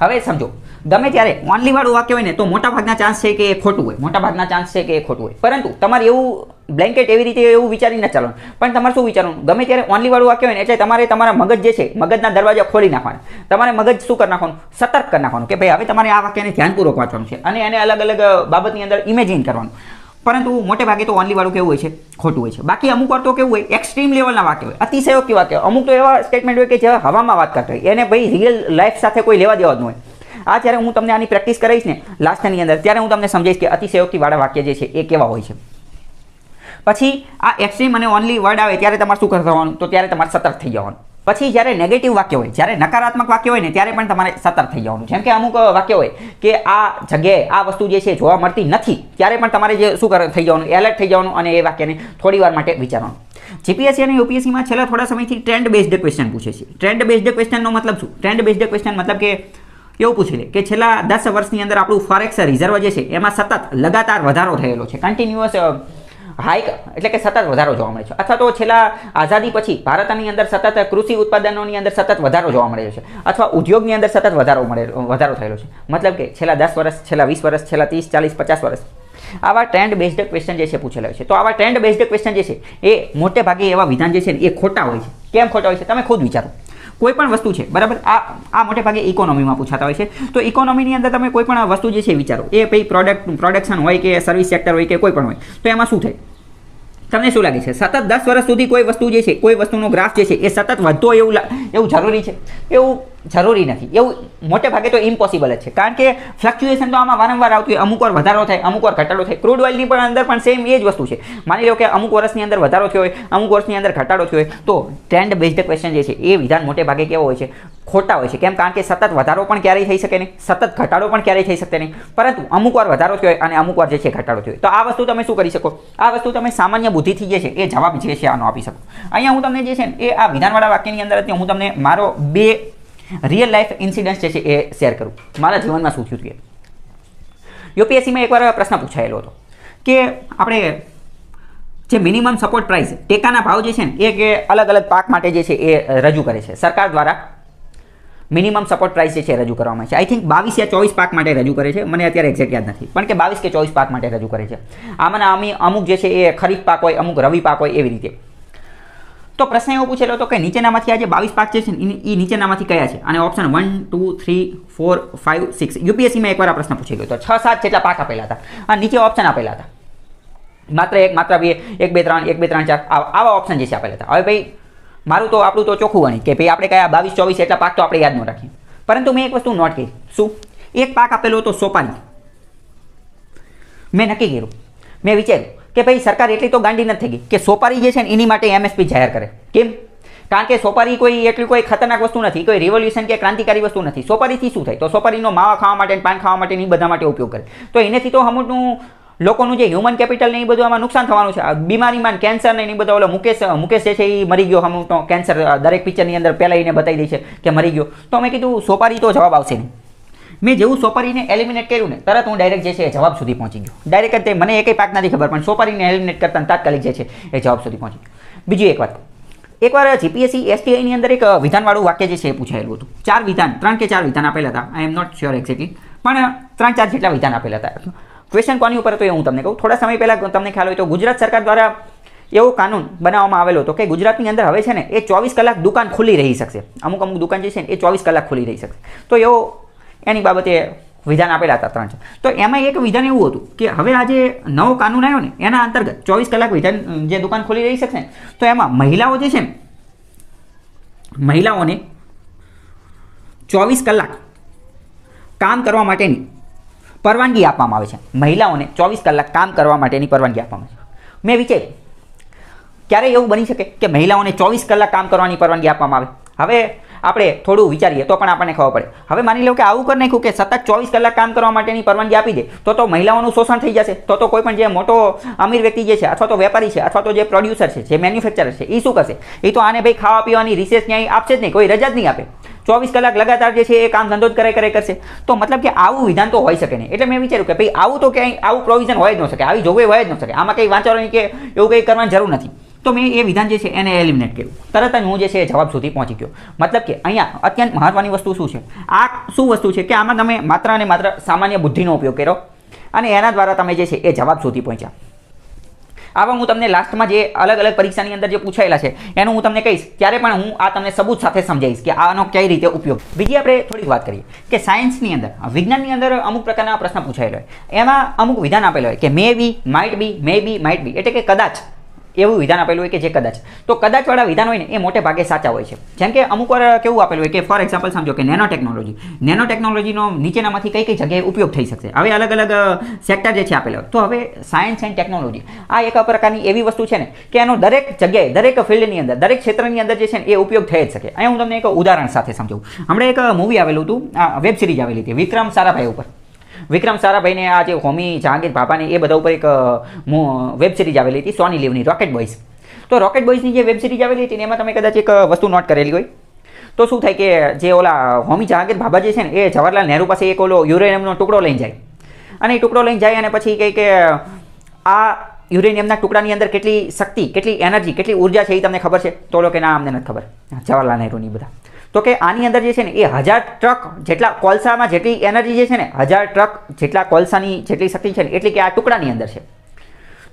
હવે સમજો, ગમે ત્યારે ઓનલીવાળું વાક્ય હોય ને તો મોટાભાગના ચાન્સ છે કે એ ખોટું હોય, મોટાભાગના ચાન્સ છે કે એ ખોટું હોય. પરંતુ તમારે એવું બ્લેન્કેટ એવી રીતે એવું વિચારીને ચાલો, પણ તમારે શું વિચારવાનું? ગમે ત્યારે ઓનલીવાળું વાક્ય હોય ને એટલે તમારે તમારા મગજ જે છે, મગજના દરવાજા ખોલી નાખવાના. તમારે મગજ શું કરી નાખવાનું? સતર્ક કરી નાખવાનું કે ભાઈ હવે તમારે આ વાક્યને ધ્યાનપૂર્વક વાંચવાનું છે અને એને અલગ અલગ બાબતની અંદર ઇમેજિન કરવાનું. પરંતુ મોટે ભાગે તો ઓનલીવાળું કેવું હોય છે? ખોટું હોય છે. બાકી અમુક વાર તો કેવું હોય? એક્સ્ટ્રીમ લેવલના વાક્ય હોય, અતિશયોક્તિ વાક્ય. અમુક તો એવા સ્ટેટમેન્ટ હોય કે જેવા હવામાં વાત કરતા હોય, એને ભાઈ રિયલ લાઈફ સાથે કોઈ લેવા દેવા જ ન હોય. આ જ્યારે હું તમને આની પ્રેક્ટિસ કરાવીશ ને લાસ્ટની અંદર ત્યારે હું તમને સમજાવીશ કે અતિશયોક્તિવાળા વાક્ય જે છે એ કેવા હોય છે. પછી આ એક્સ્ટ્રીમ અને ઓનલી વર્ડ આવે ત્યારે તમારે શું કરવાનું? તો ત્યારે તમારે સતર્ક થઈ જવાનું. પછી જ્યારે નેગેટિવ વાક્ય હોય, જ્યારે નકારાત્મક વાક્ય હોય ને ત્યારે પણ તમારે સતર્ક થઈ જવાનું. જેમ કે અમુક વાક્ય હોય કે આ જગ્યાએ આ વસ્તુ જે છે જોવા મળતી નથી, ત્યારે પણ તમારે જે શું થઈ જવાનું? એલર્ટ થઈ જવાનું અને એ વાક્યને થોડી વાર માટે વિચારવાનું. જીપીએસસી અને યુપીએસસીમાં છેલ્લા થોડા સમયથી ટ્રેન્ડ બેઝડ ક્વેશ્ચન પૂછે છે. ટ્રેન્ડ બેઝડ ક્વેશ્ચનનો મતલબ શું? ટ્રેન્ડ બેઝડ ક્વેશ્ચન મતલબ કે એવું પૂછી લે કે છેલ્લા 10 વર્ષની અંદર આપણું ફોરેક્સ રિઝર્વ જે છે એમાં સતત લગાતાર વધારો થયેલો છે, કન્ટિન્યુઅસ હાઈક એટલે કે સતત વધારો જોવા મળે છે. અથવા તો છેલ્લા આઝાદી પછી ભારતની અંદર સતત કૃષિ ઉત્પાદનોની અંદર સતત વધારો જોવા મળ્યો છે, અથવા ઉદ્યોગની અંદર સતત વધારો થયેલો છે. મતલબ કે છેલ્લા 10 વર્ષ, છેલ્લા 20 વર્ષ, છેલ્લા 30 40 50 વર્ષ આવા ટ્રેન્ડ બેઝડ ક્વેશ્ચન જે છે પૂછેલા છે. તો આવા ટ્રેન્ડ બેઝડ ક્વેશ્ચન જે છે એ મોટે ભાગે એવા વિધાન જે છે એ ખોટા હોય છે. કેમ ખોટા હોય છે તમે ખુદ વિચારો. કોઈ પણ વસ્તુ છે બરાબર, આ મોટે ભાગે ઇકોનોમીમાં પૂછાતા હોય છે. તો ઇકોનોમીની અંદર તમે કોઈ પણ વસ્તુ જે છે વિચારો, એ ભાઈ પ્રોડક્શન હોય કે સર્વિસ સેક્ટર હોય કે કોઈ પણ હોય, તો એમાં શું થાય? તમને શું લાગે છે? સતત 10 વર્ષ સુધી કોઈ વસ્તુ જે છે, કોઈ વસ્તુનો ગ્રાફ જે છે એ સતત વધતો એવું જરૂરી છે? એવું જરૂરી નથી. એવું મોટે ભાગે તો ઇમ્પોસિબલ જ છે. કારણ કે ફ્લક્ચ્યુએશન તો આમાં વારંવાર આવતી હોય. અમુક વાર વધારો થાય, અમુક વાર ઘટાડો થાય. ક્રૂડ ઓઇલની પણ અંદર પણ સેમ એ જ વસ્તુ છે. માની લો કે અમુક વર્ષની અંદર વધારો થયો હોય, અમુક વર્ષની અંદર ઘટાડો થયો હોય, તો ટ્રેન્ડ બેઝડ ક્વેશ્ચન જે છે એ વિધાન મોટે ભાગે કેવો હોય છે? ખોટા હોય છે. કેમ? કારણ કે સતત વધારો પણ ક્યારેય થઈ શકે નહીં, સતત ઘટાડો પણ ક્યારેય થઈ શકે નહીં. પરંતુ અમુક વાર વધારો થયો હોય અને અમુક વાર જે છે ઘટાડો થયો હોય. તો આ વસ્તુ તમે શું કરી શકો? આ વસ્તુ તમે સામાન્ય બુદ્ધિથી જે છે એ જવાબ જે છે આનો આપી શકો. અહીંયા હું તમને જે છે એ આ વિધાનવાળા વાક્યની અંદર હું તમને મારો 2 રિયલ લાઈફ ઇન્સિડન્સ જે છે એ શેર કરું. મારા જીવનમાં શું થયું હતું. યુપીએસસીમાં એકવાર પ્રશ્ન પૂછાયેલો હતો કે આપણે જે મિનિમમ સપોર્ટ પ્રાઇસ, ટેકાના ભાવ જે છે ને એ કે અલગ અલગ પાક માટે જે છે એ રજૂ કરે છે સરકાર દ્વારા. મિનિમમ સપોર્ટ પ્રાઇસ જે છે રજૂ કરવામાં આવે છે. આઈ થિંક 22 યા 24 પાક માટે રજૂ કરે છે, મને અત્યારે એક્ઝેક્ટ યાદ નથી, પણ કે 22 કે 24 પાક માટે રજૂ કરે છે. આમાંના અમુક જે છે એ ખરીફ પાક હોય, અમુક રવિ પાક હોય, એવી રીતે. તો પ્રશ્ન એવો પૂછેલો હતો કે નીચેનામાંથી આ જે 22 પાક છે એ નીચેનામાંથી કયા છે? અને ઓપ્શન 1 2 3 4 5 6 યુપીએસસીમાં એકવાર આ પ્રશ્ન પૂછેલો હતો. 6 7 જેટલા પાક આપેલા હતા અને નીચે ઓપ્શન આપેલા હતા. માત્ર 1, માત્ર 2, 1 2 3, 1 2 3 4 આવા ઓપ્શન જે છે આપેલા હતા. હવે ભાઈ મારું તો આપણું તો ચોખ્ખું ગણી કે ભાઈ આપણે કયા 22 24 એટલા પાક તો આપણે યાદ ન રાખીએ. પરંતુ મેં એક વસ્તુ નોટ કરી. શું? એક પાક આપેલો હતો સોપારી. મેં નક્કી કર્યું, મેં વિચાર્યું કે ભાઈ સરકાર એટલી તો ગાંડી નથી થઈ ગઈ કે સોપારી જે છે ને એની માટે એમએસપી જાહેર કરે. કેમ? કારણ કે સોપારી એટલી કોઈ ખતરનાક વસ્તુ નથી, કોઈ રિવોલ્યુશન કે ક્રાંતિકારી વસ્તુ નથી. સોપારીથી શું થાય? તો સોપારીનો માવા ખાવા માટે, પાન ખાવા માટે એ બધા માટે ઉપયોગ કરે. તો એનેથી તો અમુકનું લોકોનું જે હ્યુમન કેપિટલ ને એ બધું આમાં નુકસાન થવાનું છે. બીમારીમાં કેન્સર ને એ બધા ઓલો મુકેશ જે છે એ મરી ગયો. અમુકનો કેન્સર દરેક પિક્ચરની અંદર પહેલાં એને બતાવી દે છે કે મરી ગયો. તો મેં કીધું સોપારી તો જવાબ આવશે નહીં. મેં જેવું સોપારીને એલિમિનેટ કર્યું ને તરત હું ડાયરેક્ટ જે છે એ જવાબ સુધી પહોંચી ગયો. ડાયરેક્ટ જ મને એકેય પાક નથી ખબર, પણ સોપારીને એલિમિનેટ કરતા તાત્કાલિક જે છે એ જવાબ સુધી પહોંચી ગયો. બીજી એક વાત, એકવાર જીપીએસસી એસટીઆઈની અંદર એક વિધાનવાળું વાક્ય જે છે એ પૂછાયેલું હતું. 3 કે 4 વિધાન આપેલા હતા. આઈ એમ નોટ શ્યોર એક્ઝેક્ટલી, પણ 3-4 જેટલા વિધાન આપેલા હતા. ક્વેશ્ચન કોની ઉપર હતો એ હું તમને કહું. થોડા સમય પહેલાં તમને ખ્યાલ હોય તો ગુજરાત સરકાર દ્વારા એવો કાનૂન બનાવવામાં આવેલો હતો કે ગુજરાતની અંદર હવે છે ને એ 24 કલાક દુકાન ખુલ્લી રહી શકશે. અમુક દુકાન જે છે ને એ 24 કલાક ખુલ્લી રહી શકશે. તો એવો એની બાબતે વિધાન આપેલા હતા 3. તો એમાં એક વિધાન એવું હતું કે હવે આ જે નવો કાનૂન આવ્યો ને એના અંતર્ગત 24 કલાક વિધાન જે દુકાન ખુલ્લી રહી શકશે ને, તો એમાં મહિલાઓ જે છે ને મહિલાઓને 24 કલાક કામ કરવા માટેની પરવાનગી આપવામાં આવે છે. મહિલાઓને 24 કલાક કામ કરવા માટેની પરવાનગી આપવામાં આવે છે. મેં વિચાર્યું ક્યારે એવું બની શકે કે મહિલાઓને 24 કલાક કામ કરવાની પરવાનગી આપવામાં આવે? હવે આપણે થોડું વિચારીએ તો પણ આપણને ખબર પડે. હવે માની લો કે આવું કરી નાખ્યું કે સતત 24 કલાક કામ કરવા માટેની પરવાનગી આપી દે તો મહિલાઓનું શોષણ થઈ જશે. તો કોઈ પણ જે મોટો અમીર વ્યક્તિ જે છે અથવા તો વેપારી છે અથવા તો જે પ્રોડ્યુસર છે, જે મેન્યુફેક્ચરર છે, એ શું કરશે? એ તો આને ભાઈ ખાવા પીવાની રિસેસ ક્યાંય આપશે જ નહીં, કોઈ રજા જ નહીં આપે. 24 કલાક લગાતાર જે છે એ કામ ધંધો જ કરે કરશે. તો મતલબ કે આવું વિધાન તો હોઈ શકે નહીં. એટલે મેં વિચાર્યું કે ભાઈ આવું તો ક્યાંય આવું પ્રોવિઝન હોય જ ન શકે, આવી જોગવાઈ હોય જ ન શકે. આમાં કંઈ વાંચવાનું કે એવું કંઈ કરવાની જરૂર નથી. તો મેં એ વિધાન જે છે એને એલિમિનેટ કર્યું. તરત જ હું જે છે જવાબ સુધી પહોંચી ગયો. મતલબ કે અહીંયા અત્યંત મહત્વની વસ્તુ શું છે? આ શું વસ્તુ છે કે આમાં તમે માત્ર અને માત્ર સામાન્ય બુદ્ધિનો ઉપયોગ કર્યો અને એના દ્વારા તમે જે છે એ જવાબ સુધી પહોંચ્યા. આવા હું તમને લાસ્ટમાં જે અલગ અલગ પરીક્ષાની અંદર જે પૂછાયેલા છે એનું હું તમને કહીશ, ત્યારે પણ હું આ તમને સબૂત સાથે સમજાવીશ કે આનો કઈ રીતે ઉપયોગ. બીજી આપણે થોડીક વાત કરીએ કે સાયન્સની અંદર, વિજ્ઞાનની અંદર અમુક પ્રકારના પ્રશ્ન પૂછાયેલો હોય, એમાં અમુક વિધાન આપેલો હોય કે મે બી, might be, May B, might be, એટલે કે કદાચ એવું વિધાન આપેલું હોય કે જે કદાચ. તો કદાચવાળા વિધાન હોય ને એ મોટે ભાગે સાચા હોય છે. જેમ કે અમુક વાર કેવું આપેલું હોય કે ફોર એક્ઝામ્પલ સમજો કે નેનો ટેકનોલોજીનો નીચેનામાંથી કઈ જગ્યાએ ઉપયોગ થઈ શકશે. હવે અલગ અલગ સેક્ટર જે છે આપેલા હોય. તો હવે સાયન્સ એન્ડ ટેકનોલોજી આ એક પ્રકારની એવી વસ્તુ છે ને કે એનો દરેક જગ્યાએ, દરેક ફિલ્ડની અંદર, દરેક ક્ષેત્રની અંદર જે છે ને એ ઉપયોગ થઈ જ શકે. અહીંયા હું તમને એક ઉદાહરણ સાથે સમજાવું. હમણાં એક મૂવી આવેલું હતું, વેબ સિરીઝ આવેલી હતી વિક્રમ સારાભાઈ ઉપર. વિક્રમ સારાભાઈને આ જે હોમી જહાંગીર ભાભાને એ બધા ઉપર એક વેબ સિરીઝ આવેલી હતી સોની લીવની, રોકેટ બોયઝ. તો રોકેટ બોયઝની જે વેબ સિરીઝ આવેલી હતી ને એમાં તમે કદાચ એક વસ્તુ નોટ કરેલી હોય તો શું થાય કે જે ઓલા હોમી જહાંગીર ભાભા જે છે ને એ જવાહરલાલ નહેરુ પાસે એક ઓલો યુરેનિયમનો ટુકડો લઈને જાય અને એ ટુકડો લઈને જાય અને પછી કહે કે આ યુરેનિયમના ટુકડાની અંદર કેટલી શક્તિ, કેટલી એનર્જી, કેટલી ઉર્જા છે એ તમને ખબર છે? તો કે ના, અમને નથી ખબર. જવાહરલાલ નહેરુની બધા તો કે આની અંદર જે છે ને એ 1000 ટ્રક જેટલા કોલસામાં જેટલી એનર્જી જે છે ને 1000 ટ્રક જેટલા કોલસાની જેટલી શક્તિ છે ને એટલી કે આ ટુકડાની અંદર છે.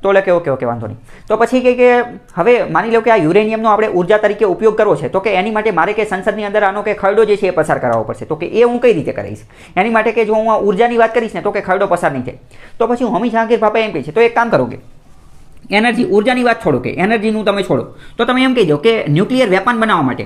તો કે ઓકે વાંધો નહીં. તો પછી કહે કે હવે માની લો કે આ યુરેનિયમનો આપણે ઉર્જા તરીકે ઉપયોગ કરવો છે તો કે એની માટે મારે કે સંસદની અંદર આનો કે ખરડો જે છે એ પસાર કરાવવો પડશે. તો કે એ હું કઈ રીતે કરીશ? એની માટે કે જો હું આ ઉર્જાની વાત કરીશ ને તો કે ખરડો પસાર નહીં થાય. તો પછી હોમી જહાંગીર ભાભા એમ કહે છે તો એક કામ કરો કે એનર્જી, ઉર્જાની વાત છોડો, કે એનર્જીનું તમે છોડો, તો તમે એમ કહી દો કે ન્યુક્લિયર વેપન બનાવવા માટે,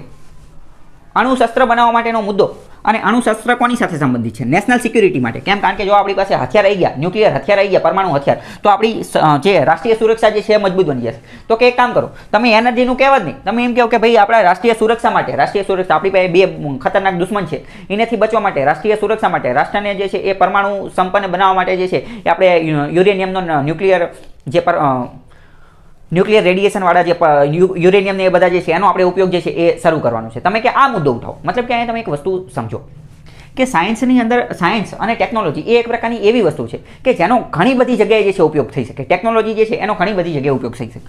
અણુશસ્ત્ર બનાવવા માટેનો મુદ્દો, અને અણુશસ્ત્ર કોની સાથે સંબંધિત છે? નેશનલ સિક્યુરિટી માટે. કેમ? કારણ કે જો આપણી પાસે હથિયાર આવી ગયા, ન્યુક્લિયર હથિયાર આવી ગયા, પરમાણુ હથિયાર, તો આપણી જે રાષ્ટ્રીય સુરક્ષા જે છે મજબૂત બની જશે. તો કે એક કામ કરો, તમે એનર્જીનું કહેવા જ નહીં, તમે એમ કહો કે ભાઈ આપણા રાષ્ટ્રીય સુરક્ષા માટે, રાષ્ટ્રીય સુરક્ષા આપણી પાસે બે ખતરનાક દુશ્મન છે, એનાથી બચવા માટે, રાષ્ટ્રીય સુરક્ષા માટે, રાષ્ટ્રને જે છે એ પરમાણુ સંપન્ન બનાવવા માટે જે છે એ આપણે યુરેનિયમનો ન્યુક્લિયર રેડિયેશનવાળા જે યુરેનિયમ ને એ બધા જે છે એનો આપણે ઉપયોગ જે છે એ શરૂ કરવાનો છે. તમે કે આ મુદ્દો ઉઠાવો. મતલબ કે અહીંયા તમે એક વસ્તુ સમજો કે સાયન્સની અંદર, સાયન્સ અને ટેકનોલોજી એ એક પ્રકારની એવી વસ્તુ છે કે જેનો ઘણી બધી જગ્યાએ જે છે ઉપયોગ થઈ શકે. ટેકનોલોજી જે છે એનો ઘણી બધી જગ્યાએ ઉપયોગ થઈ શકે.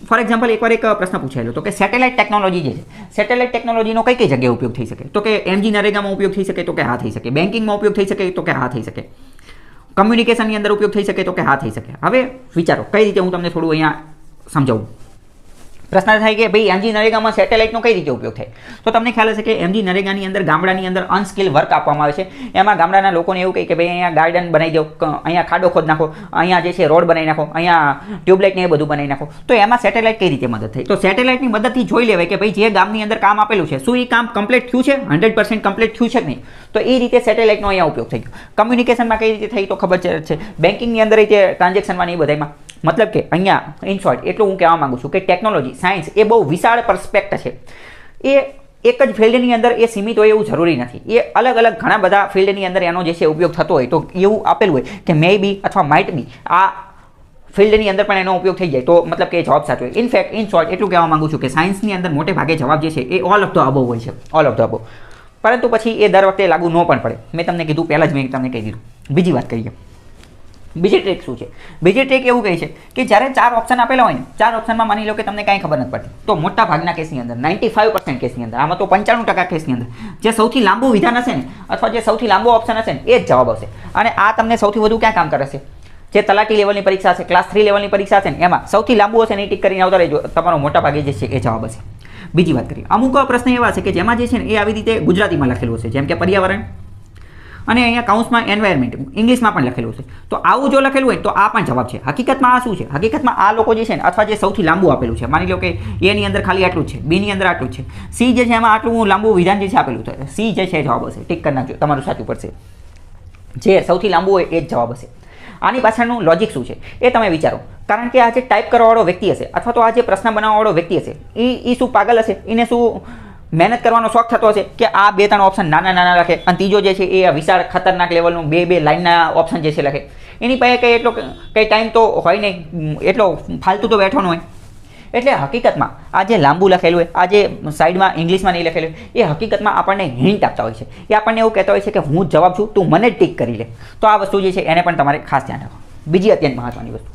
ફોર એક્ઝામ્પલ એકવાર એક પ્રશ્ન પૂછાયેલો તો કે સેટેલાઇટ ટેકનોલોજી જે છે, સેટેલાઇટ ટેકનોલોજીનો કઈ જગ્યાએ ઉપયોગ થઈ શકે? તો કે એમજી નરેગામાં ઉપયોગ થઈ શકે? તો કે હા થઈ શકે. બેન્કિંગમાં ઉપયોગ થઈ શકે? તો કે હા થઈ શકે. કમ્યુનિકેશનની અંદર ઉપયોગ થઈ શકે? તો કે હા થઈ શકે. હવે વિચારો કઈ રીતે હું તમને થોડું અહીંયા સમજાવું. પ્રશ્ન થાય કે ભાઈ એમજી નરેગામાં સેટેલાઇટનો કઈ રીતે ઉપયોગ થાય? તો તમને ખ્યાલ હશે કે એમજી નરેગાની અંદર ગામડાની અંદર અનસ્કિલ વર્ક આપવામાં આવે છે. એમાં ગામડાના લોકોને એવું કહે કે ભાઈ અહીંયા ગાર્ડન બનાવી દો, અહીંયા ખાડો ખોદ નાખો, અહીંયા જે છે રોડ બનાવી નાખો, અહીંયા ટ્યુબલાઇટ ને એ બધું બનાવી નાખો. તો એમાં સેટેલાઇટ કઈ રીતે મદદ થઈ? તો સેટેલાઇટની મદદથી જોઈ લેવાય કે ભાઈ જે ગામની અંદર કામ આપેલું છે શું એ કામ કમ્પ્લીટ થયું છે, 100% કમ્પ્લીટ થયું છે કે નહીં. તો એ રીતે સેટેલાઇટનો અહીંયા ઉપયોગ થઈ ગયો. કમ્યુનિકેશનમાં કઈ રીતે થઈ તો ખબર છે. બેન્કિંગની અંદર રીતે ટ્રાન્ઝેક્શનમાં એ બધામાં મતલબ કે અહીંયા ઇન શોર્ટ એટલું હું કહેવા માગું છું કે ટેકનોલોજી સાયન્સ એ બહુ વિશાળ પરસ્પેક્ટ છે. એ એક જ ફિલ્ડની અંદર એ સીમિત હોય એવું જરૂરી નથી. એ અલગ અલગ ઘણા બધા ફિલ્ડની અંદર એનો જે છે ઉપયોગ થતો હોય તો એવું આપેલું હોય કે મે બી અથવા માઇટ બી આ ફિલ્ડની અંદર પણ એનો ઉપયોગ થઈ જાય તો મતલબ કે જવાબ સાચો હોય. ઇનફેક્ટ ઇન શોર્ટ એટલું કહેવા માગું છું કે સાયન્સની અંદર મોટે ભાગે જવાબ જે છે એ ઓલ ઓફ ધ અબોવ હોય છે, ઓલ ઓફ ધ અબોવ. પરંતુ પછી એ દર વખતે લાગુ ન પણ પડે. મેં તમને કીધું પહેલાં જ મેં તમને કહી દીધું. બીજી વાત કરીએ, બીજી ટ્રીક શું છે? બીજી ટ્રીક એવું કહે છે કે જ્યારે 4 ઓપ્શન આપેલા હોય ને, 4 ઓપ્શનમાં માની લો કે તમને કાંઈ ખબર નથી પડતી, તો મોટા ભાગના કેસની અંદર 95% કેસની અંદર, આમાં તો 95% કેસની અંદર જે સૌથી લાંબુ વિધાન હશે ને અથવા જે સૌથી લાંબો ઓપ્શન હશે ને એ જ જવાબ હશે. અને આ તમને સૌથી વધુ ક્યાં કામ કરે છે? જે તલાટી લેવલની પરીક્ષા છે, ક્લાસ 3 લેવલની પરીક્ષા છે ને એમાં સૌથી લાંબુ હશે ને એ ટીક કરીને આવતા રહેજો, તમારો મોટા ભાગે જે છે એ જવાબ હશે. બીજી વાત કરીએ, અમુક પ્રશ્ન એવા છે કે જેમાં જે છે ને એ આવી રીતે ગુજરાતીમાં લખેલું હશે, જેમ કે પર્યાવરણ અને અહીંયા કાઉન્સમાં એન્વાયરમેન્ટ ઇંગ્લિશમાં પણ લખેલું છે. તો આવું જો લખેલું હોય તો આ પણ જવાબ છે. હકીકતમાં આ શું છે? હકીકતમાં આ લોકો જે છે ને અથવા જે સૌથી લાંબુ આપેલું છે, માની લો કે એની અંદર ખાલી આટલું જ છે, બીની અંદર આટલું જ છે, સી જે છે એમાં આટલું લાંબુ વિધાન જે છે આપેલું છે, સી જે છે જવાબ હશે. ટીક કરી નાખજો, તમારું સાચું પડશે. જે સૌથી લાંબુ હોય એ જ જવાબ હશે. આની પાછળનું લોજિક શું છે એ તમે વિચારો. કારણ કે આ જે ટાઈપ કરવાવાળો વ્યક્તિ હશે અથવા તો આ જે પ્રશ્ન બનાવવાવાળો વ્યક્તિ હશે એ શું પાગલ હશે? એને શું મહેનત કરવાનો શોખ થતો હશે કે આ 2-3 ઓપ્શન નાના નાના લખે અને ત્રીજો જે છે એ વિશાળ ખતરનાક લેવલનું 2 લાઇનના ઓપ્શન જે છે લખે? એની પાસે કંઈ એટલો કંઈ ટાઈમ તો હોય નહીં, એટલો ફાલતુ તો બેઠો ન હોય. એટલે હકીકતમાં આ જે લાંબુ લખેલું હોય, આ જે સાઈડમાં ઇંગ્લિશમાં નહીં લખેલું હોય, એ હકીકતમાં આપણને હિન્ટ આપતા હોય છે. એ આપણને એવું કહેતા હોય છે કે હું જવાબ છું, તું મને જ ટીક કરી લે. તો આ વસ્તુ જે છે એને પણ તમારે ખાસ ધ્યાન રાખો. બીજી અત્યંત મહત્વની વસ્તુ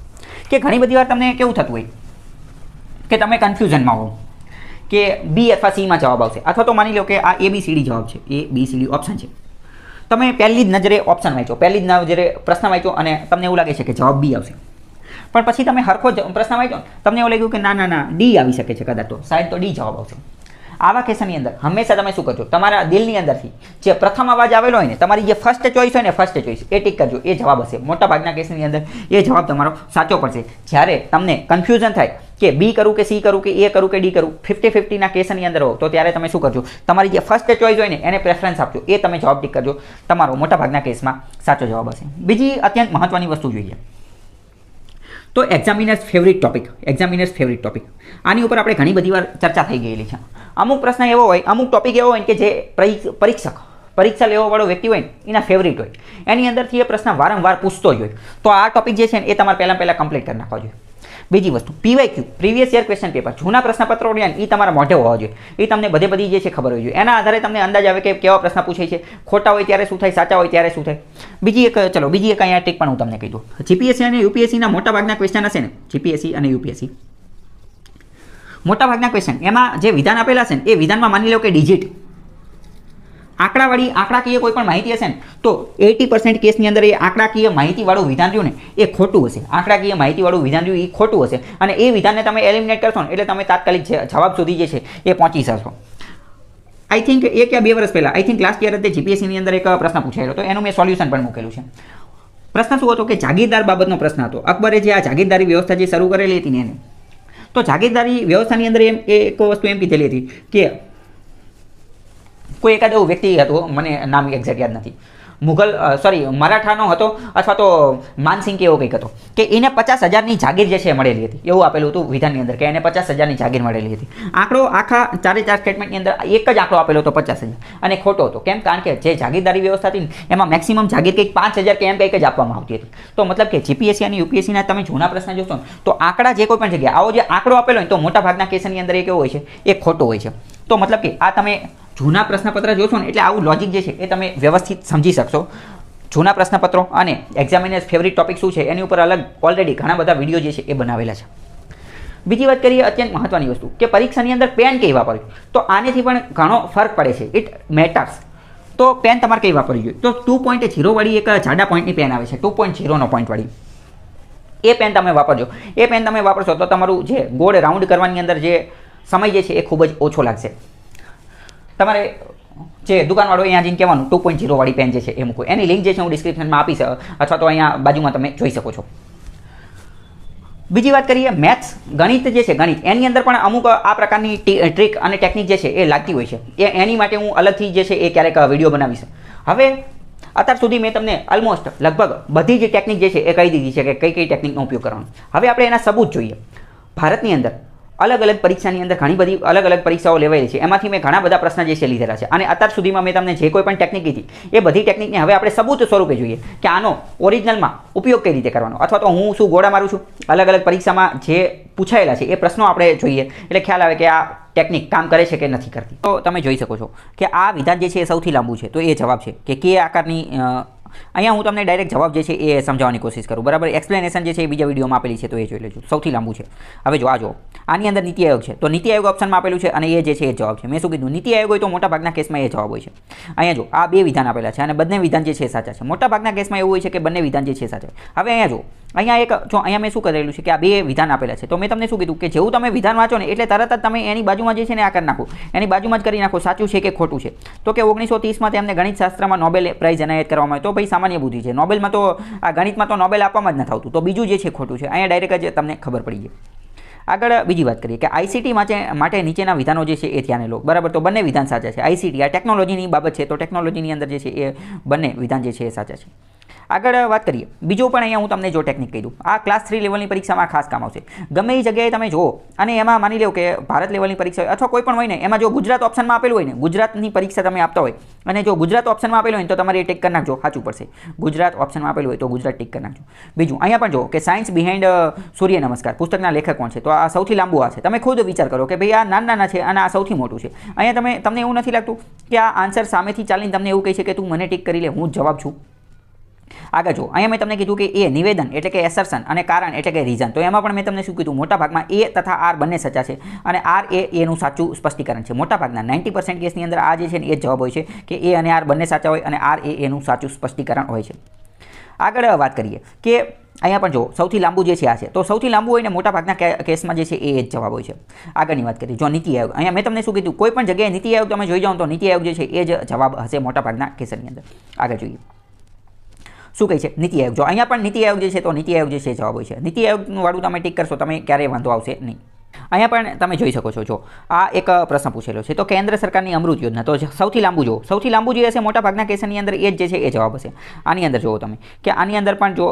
કે ઘણી બધી વાર તમને કેવું થતું હોય કે તમે કન્ફ્યુઝનમાં હો કે બી અથવા સીમાં જવાબ આવશે, અથવા તો માની લો કે આ ABCD જવાબ છે, ABCD ઓપ્શન છે. તમે પહેલી જ નજરે ઓપ્શન વાંચો, પહેલી જ નજરે પ્રશ્ન વાંચો અને તમને એવું લાગે છે કે જવાબ બી આવશે. પણ પછી તમે હરખો પ્રશ્ન વાંચો, તમને એવું લાગ્યું કે ના ના ના ડી આવી શકે છે કદાચ, તો સાહેબ તો ડી જવાબ આવશે. આવા કેસની અંદર હંમેશા તમે શું કરજો? તમારા દિલની અંદરથી જે પ્રથમ અવાજ આવેલો હોય ને, તમારી જે ફર્સ્ટ ચોઈસ હોય ને, ફર્સ્ટ ચોઈસ એ ટીક કરજો, એ જવાબ હશે. મોટા ભાગના કેસની અંદર એ જવાબ તમારો સાચો પડશે. જ્યારે તમને કન્ફ્યુઝન થાય કે બી કરું કે સી કરું કે એ કરું કે ડી કરું, 50-50ના કેસની અંદર હો, તો ત્યારે તમે શું કરજો? તમારી જે ફર્સ્ટ ચોઈસ હોય ને એને પ્રેફરન્સ આપજો, એ તમે જવાબ ટીક કરજો, તમારો મોટા ભાગના કેસમાં સાચો જવાબ હશે. બીજી અત્યંત મહત્વની વસ્તુ જોઈએ તો એક્ઝામિનર્સ ફેવરિટ ટોપિક. એક્ઝામિનર્સ ફેવરિટ ટોપિક આની ઉપર આપણે ઘણી બધી વાર ચર્ચા થઈ ગયેલી છે. અમુક પ્રશ્ન એવો હોય, અમુક ટોપિક એવો હોય કે જે પરીક્ષા લેવાવાળો વ્યક્તિ હોય ને એના ફેવરિટ હોય, એની અંદરથી એ પ્રશ્ન વારંવાર પૂછતો જ હોય. તો આ ટોપિક જે છે ને એ તમારે પહેલાં કમ્પ્લીટ કરી નાખવા જોઈએ. બીજી વસ્તુ PYQ, previous year question paper, જૂના પ્રશ્નપત્રો રહ્યા એ તમારા મોઢે હોવા જોઈએ. એ તમને બધી જે છે ખબર હોવી જોઈએ. એના આધારે તમને અંદાજ આવે કે કેવા પ્રશ્ન પૂછાય છે, ખોટા હોય ત્યારે શું થાય, સાચા હોય ત્યારે શું થાય. બીજી એક અહીંયા ટ્રીક પણ હું તમને કહી દઉં. GPSC અને UPSCના મોટા ભાગના ક્વેશ્ચન હશે ને, GPSC અને UPSC મોટા ભાગના ક્વેશ્ચન એમાં જે વિધાન આપેલા છે ને એ વિધાનમાં માની લો કે ડિજિટ આંકડાકીય કોઈ પણ માહિતી હશે ને તો 80% કેસની અંદર એ આંકડાકીય માહિતીવાળું વિધાન રહ્યું ને એ ખોટું હશે. આંકડાકીય માહિતીવાળું વિધાન રહ્યું એ ખોટું હશે અને એ વિધાનને તમે એલિમિનેટ કરશો ને એટલે તમે તાત્કાલિક જવાબ સુધી જે છે એ પહોંચી શકશો. આઈ થિંક 1 કે 2 વર્ષ પહેલાં, આઈ થિંક લાસ્ટ યર GPSCની અંદર એક પ્રશ્ન પૂછાયેલો હતો, એનું મેં સોલ્યુશન પણ મૂકેલું છે. પ્રશ્ન શું હતો કે જાગીરદાર બાબતનો પ્રશ્ન હતો. અકબરે જે આ જાગીરદારી વ્યવસ્થા જે શરૂ કરેલી હતી ને એને, તો જાગીરદારી વ્યવસ્થાની અંદર એક વસ્તુ એમ કીધેલી હતી કે કોઈ એકાદ એવો વ્યક્તિ હતો, મને નામ એક્ઝેક્ટ યાદ નથી, મરાઠાનો હતો અથવા તો માનસિંહ કે એવો કંઈક હતો, કે એને 50,000ની જાગીર જે છે મળેલી હતી. એવું આપેલું હતું વિધાનની અંદર કે એને 50,000ની જાગીર મળેલી હતી. આંકડો આખા 4 સ્ટેટમેન્ટની અંદર એક જ આંકડો આપેલો હતો 50,000 અને ખોટો હતો. કેમ? કારણ કે જે જાગીરદારી વ્યવસ્થા હતી ને એમાં મેક્સિમમ જાગીર કંઈક 5,000 કે એમ કંઈક જ આપવામાં આવતી હતી. તો મતલબ કે GPSC અને UPSCના તમે જૂના પ્રશ્ન જોશો તો આંકડા જે કોઈ પણ જગ્યાએ આવો જે આંકડો આપેલો હોય તો મોટા ભાગના કેસની અંદર એ કેવો હોય છે, એ ખોટો હોય છે. તો મતલબ કે આ તમે જૂના પ્રશ્નપત્ર જોશો ને એટલે આવું લોજિક જે છે એ તમે વ્યવસ્થિત સમજી શકશો. જૂના પ્રશ્નપત્રો અને એક્ઝામિનર્સ ફેવરિટ ટોપિક શું છે એની ઉપર અલગ ઓલરેડી ઘણા બધા વિડીયો જે છે એ બનાવેલા છે. બીજી વાત કરીએ અત્યંત મહત્વની વસ્તુ કે પરીક્ષાની અંદર પેન કઈ વાપરવી, તો આનેથી પણ ઘણો ફરક પડે છે, ઇટ મેટર્સ. તો પેન તમારે કઈ વાપરવી જોઈએ? તો 2.0 વાળી એક જાડા પોઈન્ટની પેન આવે છે, 2.0નો પોઈન્ટ વાળી એ પેન તમે વાપરજો. એ પેન તમે વાપરશો તો તમારું જે ગોળ રાઉન્ડ કરવાની અંદર જે સમય જે છે એ ખૂબ જ ઓછો લાગશે. તમારે જે દુકાનવાળો અહીંયા જઈને કહેવાનું 2.0 વાળી પેન જે છે એ મૂકો. એની લિંક જે છે હું ડિસ્ક્રિપ્શનમાં આપીશ અથવા તો અહીંયા બાજુમાં તમે જોઈ શકો છો. બીજી વાત કરીએ મેથ્સ, ગણિત જે છે ગણિત, એની અંદર પણ અમુક આ પ્રકારની ટ્રીક અને ટેકનિક જે છે એ લાગતી હોય છે. એની માટે હું અલગથી જે છે એ ક્યારેક વિડીયો બનાવીશ. હવે અત્યાર સુધી મેં તમને ઓલમોસ્ટ લગભગ બધી જ ટેકનિક જે છે એ કહી દીધી છે કે કઈ કઈ ટેકનિકનો ઉપયોગ કરવાનો. હવે આપણે એના સબૂત જોઈએ. ભારતની અંદર અલગ અલગ પરીક્ષાની અંદર ઘણી બધી અલગ અલગ પરીક્ષાઓ લેવાયેલી છે. એમાંથી મેં ઘણા બધા પ્રશ્ન જે છે લીધેલા છે અને અત્યાર સુધીમાં મેં તમને જે કોઈ પણ ટેકનિક કીધી એ બધી ટેકનિકને હવે આપણે સબૂત સ્વરૂપે જોઈએ કે આનો ઓરિજિનલમાં ઉપયોગ કઈ રીતે કરવાનો, અથવા તો હું શું ગોળા મારું છું. અલગ અલગ પરીક્ષામાં જે પૂછાયેલા છે એ પ્રશ્નો આપણે જોઈએ એટલે ખ્યાલ આવે કે આ ટેકનિક કામ કરે છે કે નથી કરતી. તો તમે જોઈ શકો છો કે આ વિધાન જે છે એ સૌથી લાંબુ છે. તો એ જવાબ છે કે કે આકારની અહીંયા હું તમને ડાયરેક્ટ જવાબ જે છે એ સમજાવવાની કોશિશ કરું, બરાબર. એક્સપ્લેનેશન જે છે એ બીજા વિડીયોમાં આપેલી છે તો એ જોઈ લેજો. સૌથી લાંબુ છે. હવે જો આ જો આની અંદર નીતિ આયોગ છે તો નીતિ આયોગ ઓપ્શનમાં આપેલું છે અને એ જે છે એ જવાબ છે. મેં શું કીધું, નીતિ આયોગ હોય તો મોટાભાગના કેસમાં એ જવાબ હોય છે. અહીંયા જો આ બે વિધાન આપેલા છે અને બંને વિધાન જે છે એ સાચા છે. મોટાભાગના કેસમાં એવું હોય છે કે બંને વિધાન જે છે એ સાચા છે. હવે અહીંયા જો અહીંયા એક જો અહીંયા મેં શું કરેલું છે કે આ બે વિધાન આપેલા છે તો મેં તમને શું કીધું કે જેવું તમે વિધાન વાંચો ને એટલે તરત જ તમે એની બાજુમાં જે છે ને આ કરી નાખો, એની બાજુમાં જ કરી નાખો સાચું છે કે ખોટું છે. તો કે 1930માં તેમને ગણિતશાસ્ત્રમાં નોબેલ પ્રાઇઝ એનાયત કરવામાં આવ્યો. તો ભાઈ સામાન્ય બુદ્ધિ છે, નોબેલમાં તો આ ગણિતમાં તો નોબેલ આપવામાં જ નથી આવતું. તો બીજું જે છે ખોટું છે. અહીંયા ડાયરેક્ટ જ તમને ખબર પડી જાય. આગળ બીજી વાત કરીએ કે આઈસીટી માટે નીચેના વિધાનો જે છે એ ધ્યાને લો, બરાબર. તો બંને વિધાન સાચા છે. આઈસીટી આ ટેકનોલોજીની બાબત છે તો ટેકનોલોજીની અંદર જે છે એ બંને વિધાન જે છે એ સાચા છે. આગળ વાત કરીએ બીજું પણ અહીંયા હું તમને જો ટેકનિક કહી દઉં. આ ક્લાસ 3 લેવલની પરીક્ષામાં ખાસ કામ આવશે. ગમે એ જગ્યાએ તમે જુઓ અને એમાં માની લો કે ભારત લેવલની પરીક્ષા હોય અથવા કોઈ પણ હોય ને એમાં જો ગુજરાત ઓપ્શનમાં આપેલું હોય ને, ગુજરાતની પરીક્ષા તમે આપતા હોય અને જો ગુજરાત ઓપ્શનમાં આપેલું હોય તો તમારે ટિક કરી નાખજો, સાચું પડશે. ગુજરાત ઓપ્શનમાં આપેલું હોય તો ગુજરાત ટિક કરી નાખજો. બીજું અહીંયા પણ જો કે સાયન્સ બિહાઇન્ડ સૂર્ય નમસ્કાર પુસ્તકના લેખક કોણ છે, તો આ સૌથી લાંબુ આ છે. તમે ખુદ વિચાર કરો કે ભાઈ આ નાના છે અને આ સૌથી મોટું છે. અહીંયા તમને એવું નથી લાગતું કે આ આન્સર સામેથી ચાલીને તમને એવું કહે છે કે તું મને ટિક કરી લે, હું જવાબ છું. આગળ જો અહીંયા મેં તમને કીધું કે એ નિવેદન એટલે કે એસર્શન અને કારણ એટલે કે રીઝન. તો એમાં પણ મેં તમને શું કીધું, મોટા ભાગમાં એ તથા આર બંને સાચા છે અને આર એનું સાચું સ્પષ્ટીકરણ છે. મોટા ભાગના 90% કેસની અંદર આ જે છે ને એ જવાબ હોય છે કે એ અને આર બંને સાચા હોય અને આર એનું સાચું સ્પષ્ટીકરણ હોય છે. આગળ વાત કરીએ કે અહીંયા પણ જો સૌથી લાંબુ જે છે આ છે. તો સૌથી લાંબુ હોય ને મોટા ભાગના કેસમાં જે છે એ જ જવાબ હોય છે. આગળની વાત કરીએ જો નીતિ આયોગ. અહીંયા મેં તમને શું કીધું, કોઈ પણ જગ્યાએ નીતિ આયોગ તમે જોઈ જાઓ તો નીતિ આયોગ જે છે એ જ જવાબ હશે મોટા ભાગના કેસની અંદર. આગળ જોઈએ શું કહે છે નીતિ આયોગ. જો અહીંયા પણ નીતિ આયોગ જે છે તો નીતિ આયોગ જે છે જવાબ હોય છે. નીતિ આયોગનું વાળું તમે ટિક કરશો તમે ક્યારેય વાંધો આવશે નહીં. અહીંયા પણ તમે જોઈ શકો છો જો આ એક પ્રશ્ન પૂછેલો છે તો કેન્દ્ર સરકારની અમૃત યોજના. તો સૌથી લાંબુ જો સૌથી લાંબુ જે હશે મોટા ભાગના કેસની અંદર એ જ જે છે એ જવાબ હશે. આની અંદર જુઓ તમે કે આની અંદર પણ જો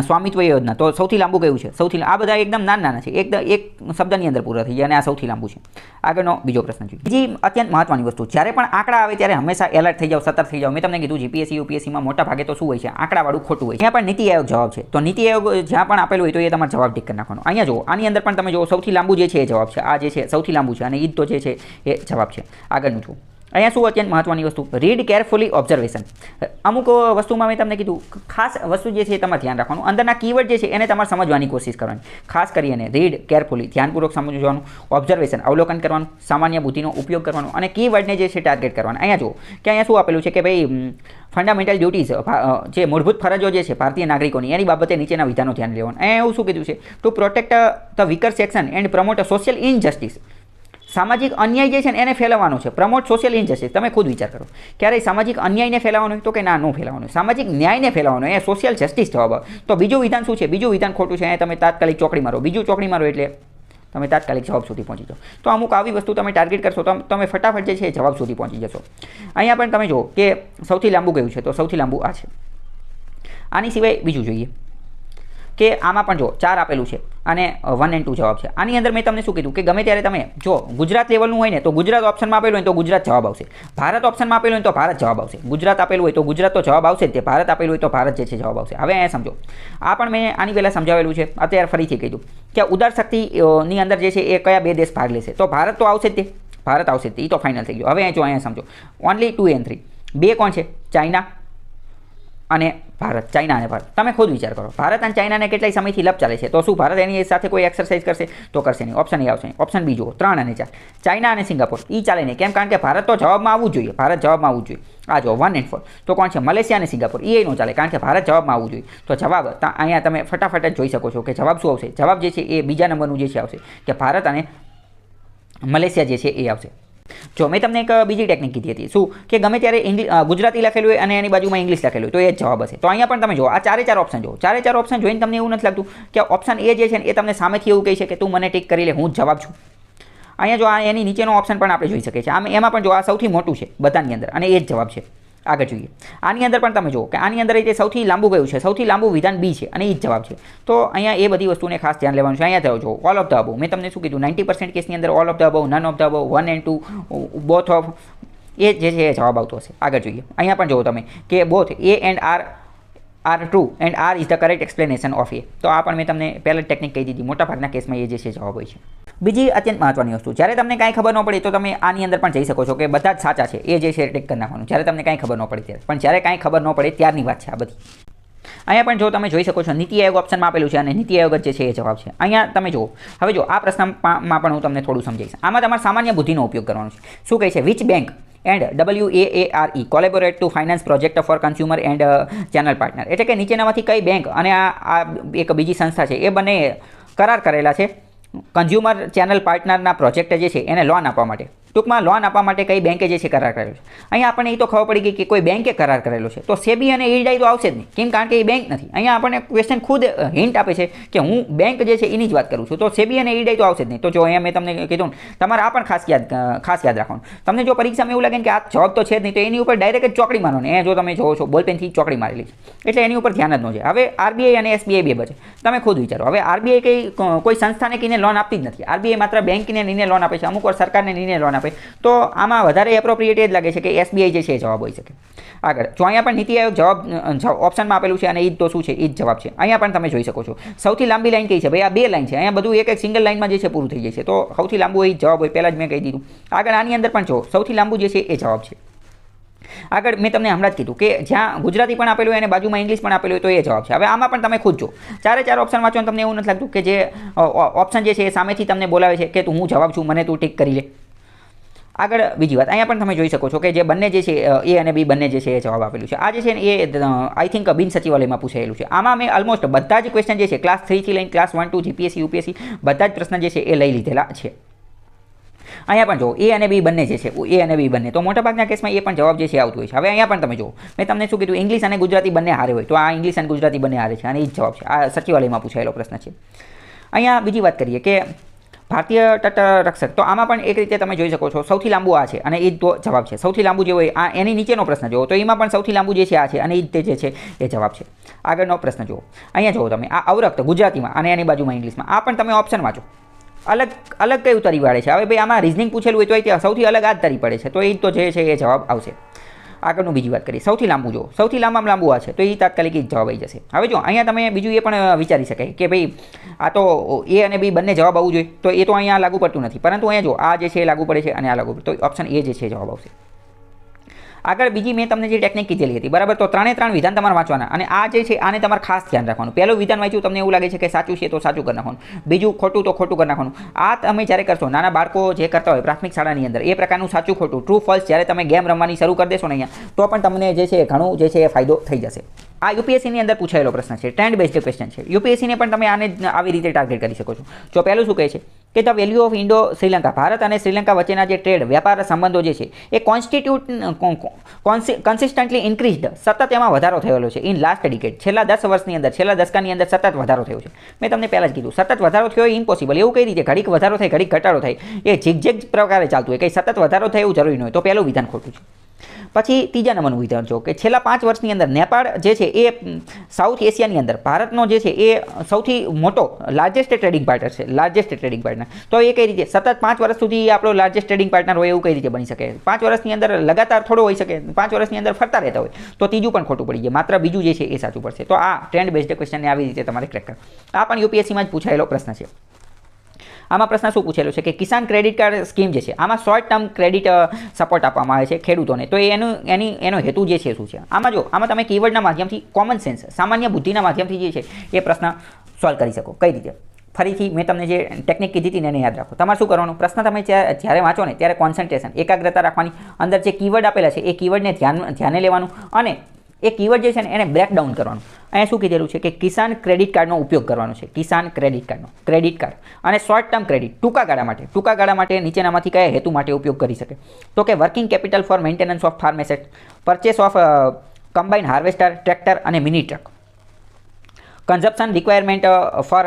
સ્વામિત્વ યોજના. તો સૌથી લાંબુ કયું છે? સૌથી આ બધા એકદમ નાના છે, એકદમ એક શબ્દની અંદર પૂરા થઈ જાય અને આ સૌથી લાંબુ છે. આગળનો બીજો પ્રશ્ન જોઈએ. બીજી અત્યંત મહત્વની વસ્તુ, જ્યારે પણ આંકડા આવે ત્યારે હંમેશા એલર્ટ થઈ જાવ, સતર્ક થઈ જાવ. મેં તમને કીધું જીપીએસસી યુપીએસસીમાં મોટા ભાગે તો શું હોય છે, આંકડાવાળું ખોટું હોય. ત્યાં પણ નીતિ આયોગ જવાબ છે. તો નીતિ આયોગ જ્યાં પણ આપેલું હોય તો એ તમારે જવાબ ટિક કરી નાખવાનો. અહીંયા જુઓ આની અંદર પણ તમે જુઓ સૌથી લાંબુ જે છે એ જવાબ છે. આ જે છે સૌથી લાંબુ છે અને ઈદ તો જે છે એ જવાબ છે. આગળનું જુઓ અહીંયા શું અત્યંત મહત્વની વસ્તુ, રીડ કેરફુલી ઓબ્ઝર્વેશન. અમુક વસ્તુમાં મેં તમને કીધું ખાસ વસ્તુ જે છે એ તમારે ધ્યાન રાખવાનું, અંદરના કીવર્ડ જે છે એને તમારે સમજવાની કોશિશ કરવાની. ખાસ કરીને રીડ કેરફુલી ધ્યાનપૂર્વક સમજવાનું, ઓબ્ઝર્વેશન અવલોકન કરવાનું, સામાન્ય બુદ્ધિનો ઉપયોગ કરવાનો અને કીવર્ડને જે છે ટાર્ગેટ કરવાનું. અહીંયા જુઓ કે અહીંયા શું આપેલું છે કે ભાઈ ફંડામેન્ટલ ડ્યુટીઝ જે મૂળભૂત ફરજો જે છે ભારતીય નાગરિકોની એની બાબતે નીચેના વિધાનો ધ્યાન લેવાનું. અહીંયા એવું શું કીધું છે, to protect the weaker section and promote social injustice. સામાજિક અન્યાય જે છે ને એને ફેલાવવાનો છે, પ્રમોટ સોશિયલ ઇનજસ્ટિસ. તમે ખુદ વિચાર કરો ક્યારેય સામાજિક અન્યાયને ફેલાવવાનો તો કે ના ન ફેલાવવાનો, સામાજિક ન્યાયને ફેલાવવાનો. એ સોશિયલ જસ્ટિસ જવાબ આવે. તો બીજું વિધાન શું છે? બીજું વિધાન ખોટું છે. અહીંયા તમે તાત્કાલિક ચોકડી મારો, બીજું ચોકડી મારો એટલે તમે તાત્કાલિક જવાબ સુધી પહોંચી જાઓ. તો અમુક આવી વસ્તુ તમે ટાર્ગેટ કરશો તો તમે ફટાફટ જે છે જવાબ સુધી પહોંચી જશો. અહીંયા પણ તમે જુઓ કે સૌથી લાંબુ કયું છે, તો સૌથી લાંબુ આ છે. આની સિવાય બીજું જોઈએ કે આમાં પણ જો 4 આપેલું છે અને 1 અને 2 જવાબ છે. આની અંદર મેં તમને શું કીધું કે ગમે ત્યારે તમે જો ગુજરાત લેવલનું હોય ને તો ગુજરાત ઓપ્શનમાં આપેલું હોય તો ગુજરાત જવાબ આવશે, ભારત ઓપ્શનમાં આપેલું હોય તો ભારત જવાબ આવશે. ગુજરાત આપેલું હોય તો ગુજરાત તો જવાબ આવશે જ, તે ભારત આપેલું હોય તો ભારત જે છે જવાબ આવશે. હવે અહીંયા સમજો, આ પણ મેં આની પહેલાં સમજાવેલું છે, અત્યારે ફરીથી કીધું કે ઉદાર શક્તિની અંદર જે છે એ કયા 2 દેશ ભાગ લેશે. તો ભારત તો આવશે જ, તે ભારત આવશે જ, તે તો ફાઇનલ થઈ ગયો. હવે જો અહીંયા સમજો ઓનલી 2 and 3 બે કોણ છે? ચાઇના અને ભારત. ચાઇના અને ભારત. તમે ખુદ વિચાર કરો ભારત અને ચાઇનાને કેટલાય સમયથી લપ ચાલે છે, તો શું ભારત એની સાથે કોઈ એક્સરસાઇઝ કરશે? તો કરશે નહીં. ઓપ્શન એ આવશે. ઓપ્શન બી જુઓ 3 અને 4 ચાઇના અને સિંગાપોર. એ ચાલે નહીં. કેમ? કારણ કે ભારત તો જવાબમાં આવવું જોઈએ, ભારત જવાબમાં આવવું જોઈએ. આ જો 1 and 4 તો કોણ છે? મલેશિયા અને સિંગાપોર. એ નો ચાલે કારણ કે ભારત જવાબમાં આવવું જોઈએ. તો જવાબ અહીંયા તમે ફટાફટ જ જોઈ શકો છો કે જવાબ શું આવશે. જવાબ જે છે એ બીજા નંબરનું જે છે આવશે કે ભારત અને મલેશિયા જે છે એ આવશે. જો મેં તમને એક બીજી ટેકનિક કીધી હતી શું કે ગમે ત્યારે ગુજરાતી લખેલું હોય અને એની બાજુમાં ઇંગ્લિશ લખેલું હોય તો એ જ જવાબ હશે. તો અહીંયા પણ તમે જો આ 4 ઓપ્શન જો 4 ઓપ્શન જોઈને તમને એવું નથી લાગતું કે ઓપ્શન એ જે છે ને એ તમને સામેથી એવું કહે છે કે તું મને ટિક કરી લે, હું જ જવાબ છું. અહીંયા જો આ એની નીચેનો ઓપ્શન પણ આપણે જોઈ શકીએ છીએ. એમાં પણ જો આ સૌથી મોટું છે બધાની અંદર અને એ જ જવાબ છે. આગળ જોઈએ, આની અંદર પણ તમે જુઓ કે આની અંદર જે સૌથી લાંબુ કયું છે, સૌથી લાંબુ વિધાન બી છે અને એ જ જવાબ છે. તો અહીંયા એ બધી વસ્તુને ખાસ ધ્યાન લેવાનું છે. અહીંયા થયો જો ઓલ ઓફ ધ અબવ, મેં તમને શું કીધું 90% કેસની અંદર all of the above, none of the above, 1 and 2, both of, એ જે છે એ જવાબ આવતો હશે. આગળ જોઈએ, અહીંયા પણ જુઓ તમે કે both A and R true and R is the correct explanation of A. તો આ પણ મેં તમને પહેલાં જ ટેકનિક કહી દીધી, મોટાભાગના કેસમાં એ જે છે જવાબ હોય છે. બીજી અત્યંત મહત્વની વસ્તુ, જ્યારે તમને કાંઈ ખબર ન પડે તો તમે આની અંદર પણ જઈ શકો છો કે બધા જ સાચા છે, એ જે છે ટેક કરી નાખવાનું જ્યારે તમને કાંઈ ખબર ન પડે ત્યારે. પણ જ્યારે કાંઈ ખબર ન પડે ત્યારની વાત છે આ બધી. અહીંયા પણ જો તમે જોઈ શકો છો નીતિ આયોગ ઓપ્શનમાં આપેલું છે અને નીતિ આયોગ જે છે એ જવાબ છે. અહીંયા તમે જુઓ, હવે જો આ પ્રશ્નમાં પણ હું તમને થોડું સમજાવીશ. આમાં તમારે સામાન્ય બુદ્ધિનો ઉપયોગ કરવાનો છે. શું કહે છે, which bank and WAARE collaborate to finance project for consumer and channel partner. એટલે કે નીચેનામાંથી કઈ બેંક અને આ એક બીજી સંસ્થા છે એ બંને કરાર કરેલા છે કન્ઝ્યુમર ચેનલ પાર્ટનરના પ્રોજેક્ટ જે છે એને લોન આપવા માટે. ટૂંકમાં લોન આપવા માટે કઈ બેંકે જે છે કરાર કરેલો છે. અહીંયા આપણને એ તો ખબર પડી ગઈ કે કોઈ બેંકે કરાર કરેલો છે, તો સેબી અને ઈરડાઈ તો આવશે જ નહીં, કેમ કારણ કે એ બેંક નથી. અહીંયા આપણને ક્વેશ્ચન ખુદ હિન્ટ આપે છે કે હું બેંક જે છે એની જ વાત કરું છું, તો સેબી અને ઈરડાઈ તો આવશે જ નહીં. તો જો અહીંયા મેં તમને કીધું, તમારે આ પણ ખાસ યાદ રાખવાનું. તમને જો પરીક્ષામાં એવું લાગે કે આ જવાબ તો છે જ નહીં, તો એની ઉપર ડાયરેક્ટ જ ચોકડી મારવાની. અહીંયા જો તમે જોવો છો બોલપેનથી ચોકડી મારેલી છે, એટલે એની ઉપર ધ્યાન જ ન છે. હવે આરબીઆઈ અને એસબીઆઈ બે બચે, તમે ખુદ વિચારો. હવે આરબીઆઈ કોઈ સંસ્થાને કહીને લોન આપતી જ નથી. આરબીઆઈ માત્ર બેંકને લઈને લોન આપે છે, અમુક વાર સરકારને લઈને લોન આપે. તો આમાં વધારે એપ્રોપ્રિએટ એ જ લાગે છે કે એસબીઆઈ જે છે એ જવાબ હોઈ શકે. આગળ જો અહીંયા પણ નીતિ આયોગ જવાબ ઓપ્શનમાં આપેલું છે અને એ જ તો શું છે, એ જ જવાબ છે. અહીંયા પણ તમે જોઈ શકો છો સૌથી લાંબી લાઈન કઈ છે, ભાઈ આ 2 લાઈન છે. અહીંયા બધું એક સિંગલ લાઈનમાં જે છે પૂરું થઈ જાય છે. તો સૌથી લાંબુ એ જવાબ હોય, પહેલાં જ મેં કહી દીધું. આગળ આની અંદર પણ જો સૌથી લાંબુ જે છે એ જવાબ છે. આગળ મેં તમને હમણાં જ કીધું કે જ્યાં ગુજરાતી પણ આપેલું હોય અને બાજુમાં ઇંગ્લિશ પણ આપેલું હોય તો એ જવાબ છે. હવે આમાં પણ તમે ખુદ જો 4 ઓપ્શન વાંચો તમને એવું નથી લાગતું કે જે ઓપ્શન જે છે એ સામેથી તમને બોલાવે છે કે હું જવાબ છું, મને તું ટીક કરી લે. આગળ બીજી વાત, અહીંયા પણ તમે જોઈ શકો છો કે જે બંને જે છે એ અને બી બંને જે છે એ જવાબ આપેલું છે. આ જે છે ને એ આઈ થિંક બિન સચિવાલયમાં પૂછાયેલું છે. આમાં મેં ઓલમોસ્ટ બધા જ ક્વેશ્ચન જે છે ક્લાસ 3 થી લઈને ક્લાસ 1 2 જીપીએસસી યુપીએસસી બધા જ પ્રશ્ન જે છે એ લઈ લીધેલા છે. અહીંયા પણ જો એ અને બી બંને જે છે, એ અને બી બંને, તો મોટાભાગના કેસમાં એ પણ જવાબ જે છે આવતું હોય છે. હવે અહીંયા પણ તમે જુઓ, મેં તમને શું કીધું, ઇંગ્લિશ અને ગુજરાતી બંને હારે હોય, તો આ ઇંગ્લિશ અને ગુજરાતી બંને હારે છે અને એ જ જવાબ છે. આ સચિવાલયમાં પૂછાયેલો પ્રશ્ન છે. અહીંયા બીજી વાત કરીએ કે ભારતીય તટરક્ષક, તો આમાં પણ એક રીતે તમે જોઈ શકો છો સૌથી લાંબુ આ છે અને એ જ તો જવાબ છે. સૌથી લાંબુ જે હોય આ એની નીચેનો પ્રશ્ન જુઓ તો એમાં પણ સૌથી લાંબુ જે છે આ છે અને એ જ તે જે છે એ જવાબ છે. આગળનો પ્રશ્ન જુઓ, અહીંયા જુઓ તમે આ અવરક્ત ગુજરાતીમાં અને એની બાજુમાં ઇંગ્લિશમાં, આ પણ તમે ઓપ્શન વાંચો, અલગ કયું તરી વાળે છે. હવે ભાઈ આમાં રિઝનિંગ પૂછેલું હોય તો સૌથી અલગ આ જ તરી પડે છે, તો એ જ તો જે છે એ જવાબ આવશે. આગળનું બીજી વાત કરીએ, સૌથી લાંબુ જો, સૌથી લાંબામાં લાંબુ આ છે, તો એ તાત્કાલિક જ જવાબ આવી જશે. હવે જો અહીંયા તમે બીજું એ પણ વિચારી શકાય કે ભાઈ આ તો એ અને બી બંને જવાબ આવવું જોઈએ, તો એ તો અહીંયા લાગુ પડતું નથી, પરંતુ અહીંયા જો આ જે છે એ લાગુ પડે છે અને આ લાગુ પડે, તો ઓપ્શન એ જે છે જવાબ આવશે. આગળ બીજી મેં તમને જે ટેકનિક કીધેલી હતી, બરાબર, તો 3 વિધાન તમારે વાંચવાના અને આ જે છે આને તમારે ખાસ ધ્યાન રાખવાનું. પહેલું વિધાન વાંચ્યું તમને એવું લાગે છે કે સાચું છે તો સાચું કરી નાખવાનું, બીજું ખોટું તો ખોટું કરી નાખવાનું. આ તમે જ્યારે કરશો, નાના બાળકો જે કરતા હોય પ્રાથમિક શાળાની અંદર, એ પ્રકારનું સાચું ખોટું ટ્રુ ફોલ્સ જ્યારે તમે ગેમ રમવાની શરૂ કરી દેશો ને અહીંયા, તો પણ તમને જે છે ઘણું જે છે એ ફાયદો થઈ જશે. આ યુપીએસસીની અંદર પૂછાયેલો પ્રશ્ન છે, ટ્રેન્ડ બેઝડ ક્વેશ્ચન છે. યુપીએસસીને પણ તમે આને આવી રીતે ટાર્ગેટ કરી શકો છો. જો પહેલું શું કહે છે કે the value of Indo Sri Lanka, Bharat અને શ્રીલંકા વચ્ચેના જે ટ્રેડ વ્યાપાર સંબંધો જે છે એ કન્સિસ્ટન્ટલી ઇન્ક્રીઝડ, સતત એમાં વધારો થયેલો છે ઇન લાસ્ટ ડિકેડ, છેલ્લા 10 વર્ષની અંદર, છેલ્લા દશકાની અંદર સતત વધારો થયો છે. મેં તમને પહેલાં જ કીધું સતત વધારો થયો એ ઇમ્પોસિબલ. એવું કઈ રીતે ઘડીક વધારો થાય ઘડીક ઘટાડો થાય, એ ઝીગઝેગ પ્રકારે ચાલતું હોય, કંઈ સતત વધારો થાય એવું જરૂરી ન હોય. તો પહેલું વિધાન ખોટું છે. પછી ત્રીજા નંબરનું વિધાન જો કે છેલ્લા 5 વર્ષની અંદર નેપાળ જે છે એ સાઉથ એશિયાની અંદર ભારતનો જે છે એ સૌથી મોટો લાર્જેસ્ટ ટ્રેડિંગ પાર્ટનર છે, લાર્જેસ્ટ ટ્રેડિંગ પાર્ટનર. તો એ કઈ રીતે સતત 5 વર્ષ સુધી આપણો લાર્જેસ્ટ ટ્રેડિંગ પાર્ટનર હોય એવું કઈ રીતે બની શકે? 5 વર્ષની અંદર લગાતાર થોડો હોઈ શકે, 5 વર્ષની અંદર ફરતા રહેતા હોય, તો ત્રીજું પણ ખોટું પડી જાય, માત્ર બીજું જે છે એ સાચું પડશે. તો આ ટ્રેન્ડ બેઝડ ક્વેશ્ચનને આવી રીતે તમારે ક્રેક કરવા. આ પણ યુપીએસસીમાં જ પૂછાયેલો પ્રશ્ન છે. આમાં પ્રશ્ન શું પૂછેલો છે કે કિસાન ક્રેડિટ કાર્ડ સ્કીમ જે છે આમાં શોર્ટ ટર્મ ક્રેડિટ સપોર્ટ આપવામાં આવે છે ખેડૂતોને, તો એનો હેતુ જે છે શું છે? આમાં જો આમાં તમે કીવર્ડના માધ્યમથી કોમન સેન્સ, સામાન્ય બુદ્ધિના માધ્યમથી જે છે એ પ્રશ્ન સોલ્વ કરી શકો. કઈ રીતે? ફરીથી મેં તમને જે ટેકનિક કીધી હતી ને એને યાદ રાખો. તમારે શું કરવાનું, પ્રશ્ન તમે જ્યારે વાંચો ને ત્યારે કોન્સન્ટ્રેશન, એકાગ્રતા રાખવાની, અંદર જે કીવર્ડ આપેલા છે એ કીવર્ડને ધ્યાને લેવાનું અને એ કીવર્ડ જે છે ને એને બ્રેકડાઉન કરવાનું. અહીંયા શું કીધેલું છે કે કિસાન ક્રેડિટ કાર્ડનો ઉપયોગ કરવાનો છે, કિસાન ક્રેડિટ કાર્ડનો, ક્રેડિટ કાર્ડ અને શોર્ટ ટર્મ ક્રેડિટ ટૂંકા ગાળા માટે નીચેનામાંથી કયા હેતુ માટે ઉપયોગ કરી શકે? તો કે working capital for maintenance of farm asset, purchase of combine harvester, tractor અને mini truck, consumption requirement for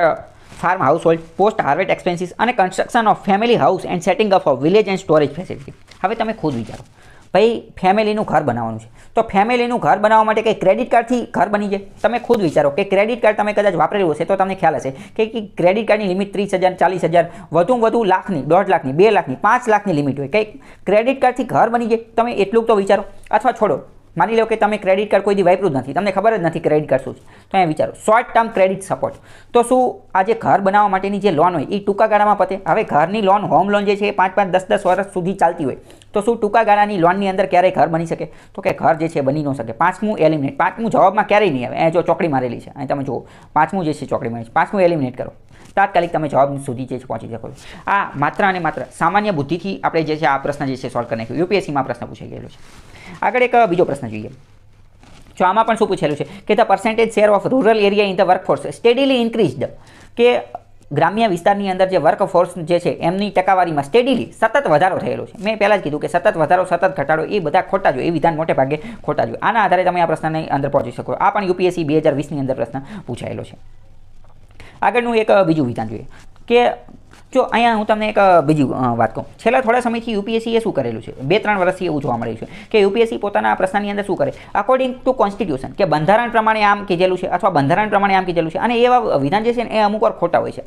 farm household, post harvest expenses અને construction of family house and setting up of village and storage facility. હવે તમે ખુદ વિચારો, ભાઈ ફેમિલીનું ઘર બનાવવાનું છે, તો ફેમિલીનું ઘર બનાવવા માટે કંઈ ક્રેડિટ કાર્ડથી ઘર બની જાય? તમે ખુદ વિચારો કે ક્રેડિટ કાર્ડ તમે કદાચ વાપરેલું હશે તો તમને ખ્યાલ હશે કે ક્રેડિટ કાર્ડની લિમિટ 30,000 40,000 વધુમાં વધુ લાખની, 1.5 લાખની, 2 લાખની, 5 લાખની લિમિટ હોય. કંઈ ક્રેડિટ કાર્ડથી ઘર બની જાય? તમે એટલું તો વિચારો. અથવા છોડો, માની લો કે તમે ક્રેડિટ કાર્ડ કોઈ દી વાપર્યું જ નથી, તમને ખબર જ નથી ક્રેડિટ કાર્ડ શું છે, તો અહીંયા વિચારો શોર્ટ ટર્મ ક્રેડિટ સપોર્ટ. તો શું આ જે ઘર બનાવવા માટેની જે લોન હોય એ ટૂંકા ગાળામાં પતે? હવે ઘરની લોન, હોમ લોન જે છે એ 5-5, 10-10 વર્ષ સુધી ચાલતી હોય, તો શું ટૂંકા ગાળાની લોનની અંદર ક્યારેય ઘર બની શકે? તો કે ઘર જે છે બની ન શકે. પાંચમું એલિમિનેટ. પાંચમું જવાબમાં ક્યારેય નહીં આવે. અહીંયા જો ચોકડી મારેલી છે, અહીં તમે જુઓ પાંચમું જે છે ચોકડી મારેલી છે, પાંચમું એલિમિનેટ કરો, તાત્કાલિક તમે જવાબ સુધી જે છે પહોંચી શકો છો. આ માત્ર અને માત્ર સામાન્ય બુદ્ધિથી આપણે જે છે આ પ્રશ્ન જે છે સોલ્વ કરી નાખ્યો. યુપીએસસીમાં પ્રશ્ન પૂછાઈ ગયેલો છે. આગળ એક બીજો પ્રશ્ન જોઈએ. જો આમાં પણ શું પૂછેલું છે કે the percentage share of rural area in the workforce steadily increased, કે ગ્રામ્ય વિસ્તારની અંદર જે વર્કફોર્સ જે છે એમની ટકાવારીમાં સ્ટેડીલી સતત વધારો થયેલો છે. મેં પહેલાં જ કીધું કે સતત વધારો, સતત ઘટાડો એ બધા ખોટા જોઈએ, એ વિધાન મોટે ભાગે ખોટા જોઈએ. આના આધારે તમે આ પ્રશ્નની અંદર પહોંચી શકો. આ પણ યુપીએસસી 2020ની અંદર પ્રશ્ન પૂછાયેલો છે. આગળનું એક બીજું વિધાન જોઈએ કે જો અહીંયા હું તમને એક બીજી વાત કહું. છેલ્લા થોડા સમયથી યુપીએસસીએ શું કરેલું છે, 2-3 વર્ષથી એવું જોવા મળ્યું છે કે યુપીએસસી પોતાના પ્રશ્નની અંદર શું કરે, અકોર્ડિંગ ટુ કોન્સ્ટિટ્યુશન, કે બંધારણ પ્રમાણે આમ કીધેલું છે અથવા બંધારણ પ્રમાણે આમ કીધેલું છે, અને એવા વિધાન જે છે ને એ અમુક વાર ખોટા હોય છે.